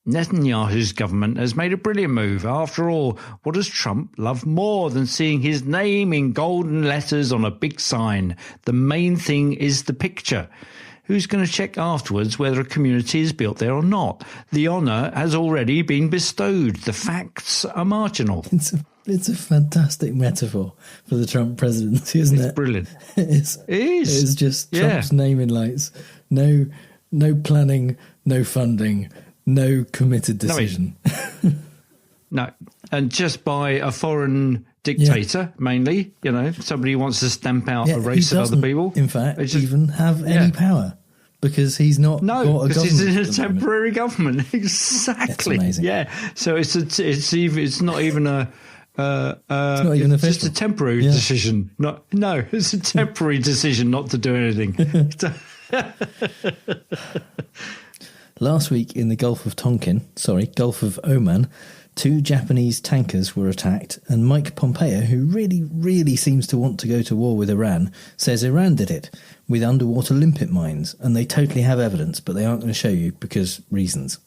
Netanyahu's government has made a brilliant move. After all, what does Trump love more than seeing his name in golden letters on a big sign? The main thing is the picture. Who's going to check afterwards whether a community is built there or not? The honour has already been bestowed. The facts are marginal. It's a fantastic metaphor for the Trump presidency, isn't it? It's brilliant. It is. It's just Trump's naming lights. No planning, no funding, no committed decision. No. And just by a foreign dictator, mainly, somebody who wants to stamp out a race of other people. In fact, even have any power. Because he's not got a government. No, because he's in a temporary government. Exactly. That's amazing. Yeah. So it's not even a it's not even official. Just a temporary decision. It's a temporary decision not to do anything. Last week in the Gulf of Oman, 2 Japanese tankers were attacked, and Mike Pompeo, who really seems to want to go to war with Iran, says Iran did it with underwater limpet mines, and they totally have evidence, but they aren't going to show you because reasons.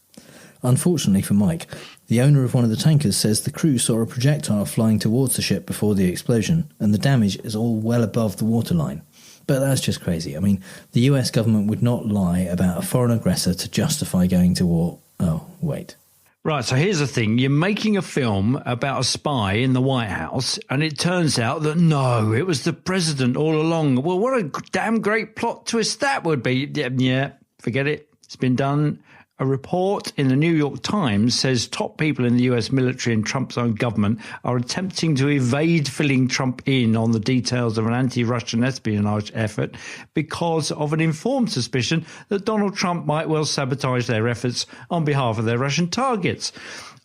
Unfortunately for Mike, the owner of one of the tankers says the crew saw a projectile flying towards the ship before the explosion, and the damage is all well above the waterline. But that's just crazy. I mean, the US government would not lie about a foreign aggressor to justify going to war. Oh, wait. Right, so here's the thing. You're making a film about a spy in the White House, and it turns out that, no, it was the president all along. Well, what a damn great plot twist that would be. Yeah, forget it. It's been done. A report in the New York Times says top people in the US military and Trump's own government are attempting to evade filling Trump in on the details of an anti-Russian espionage effort because of an informed suspicion that Donald Trump might well sabotage their efforts on behalf of their Russian targets.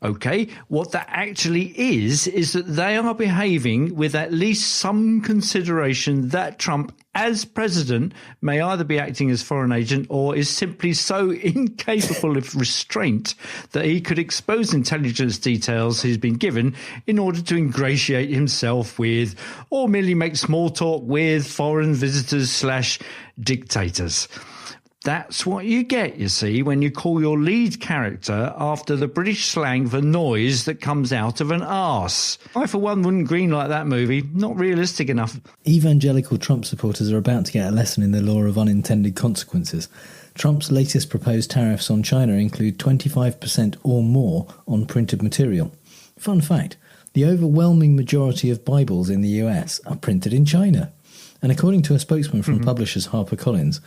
Okay, what that actually is that they are behaving with at least some consideration that Trump, as president, may either be acting as foreign agent or is simply so incapable of restraint that he could expose intelligence details he's been given in order to ingratiate himself with or merely make small talk with foreign visitors / dictators. That's what you get, you see, when you call your lead character after the British slang for noise that comes out of an arse. I, for one, wouldn't greenlight that movie. Not realistic enough. Evangelical Trump supporters are about to get a lesson in the law of unintended consequences. Trump's latest proposed tariffs on China include 25% or more on printed material. Fun fact, the overwhelming majority of Bibles in the US are printed in China. And according to a spokesman from publishers HarperCollins,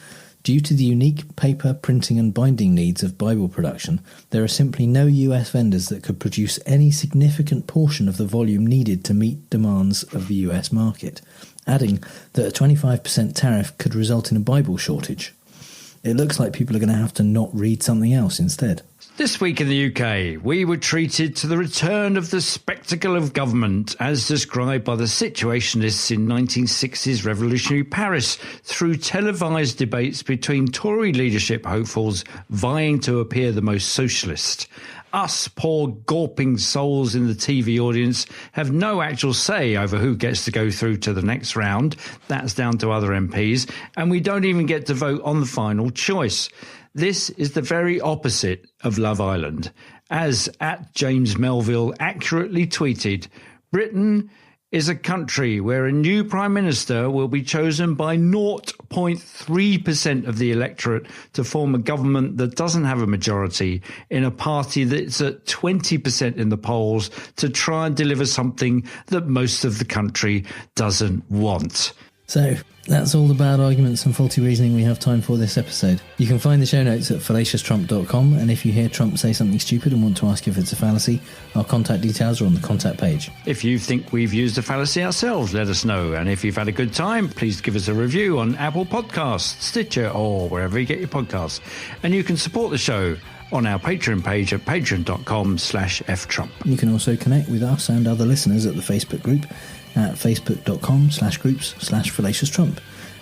due to the unique paper, printing and binding needs of Bible production, there are simply no US vendors that could produce any significant portion of the volume needed to meet demands of the US market, adding that a 25% tariff could result in a Bible shortage. It looks like people are going to have to not read something else instead. This week in the UK, we were treated to the return of the spectacle of government as described by the situationists in 1960s revolutionary Paris through televised debates between Tory leadership hopefuls vying to appear the most socialist. Us poor gawping souls in the TV audience have no actual say over who gets to go through to the next round. That's down to other MPs, and we don't even get to vote on the final choice. This is the very opposite of Love Island. As @James Melville accurately tweeted, Britain is a country where a new Prime Minister will be chosen by 0.3% of the electorate to form a government that doesn't have a majority in a party that's at 20% in the polls to try and deliver something that most of the country doesn't want. So, that's all the bad arguments and faulty reasoning we have time for this episode. You can find the show notes at fallaciousTrump.com, and if you hear Trump say something stupid and want to ask if it's a fallacy, our contact details are on the contact page. If you think we've used a fallacy ourselves, let us know. And if you've had a good time, please give us a review on Apple Podcasts, Stitcher, or wherever you get your podcasts. And you can support the show on our Patreon page at patreon.com/ftrump. You can also connect with us and other listeners at the Facebook group at facebook.com/groups/fallacioustrump.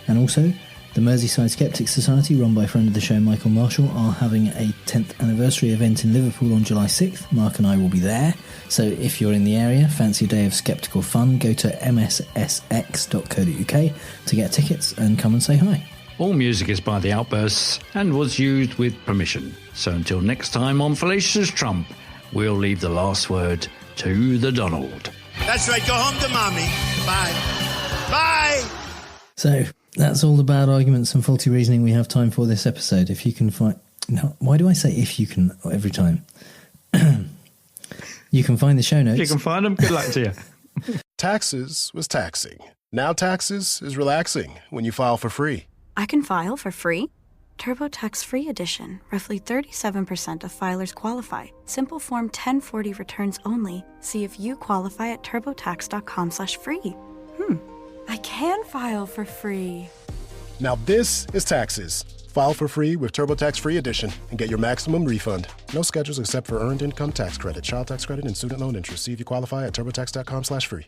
And also, The Merseyside Skeptics Society, run by friend of the show Michael Marshall, are having a 10th anniversary event in Liverpool on July 6th. Mark and I will be there. So if you're in the area, fancy a day of skeptical fun, go to mssx.co.uk to get tickets and come and say hi. All music is by The Outbursts and was used with permission. So until next time on Fallacious Trump, we'll leave the last word to the Donald. That's right, go home to mommy. Bye. Bye! So that's all the bad arguments and faulty reasoning we have time for this episode. If you can find... No, why do I say if you can every time? You can find the show notes. You can find them. Good luck to you. Taxes was taxing. Now taxes is relaxing when you file for free. I can file for free? TurboTax Free Edition. Roughly 37% of filers qualify. Simple Form 1040 returns only. See if you qualify at turbotax.com/free. I can file for free. Now this is taxes. File for free with TurboTax Free Edition and get your maximum refund. No schedules except for Earned Income Tax Credit, Child Tax Credit, and Student Loan Interest. See if you qualify at turbotax.com/free.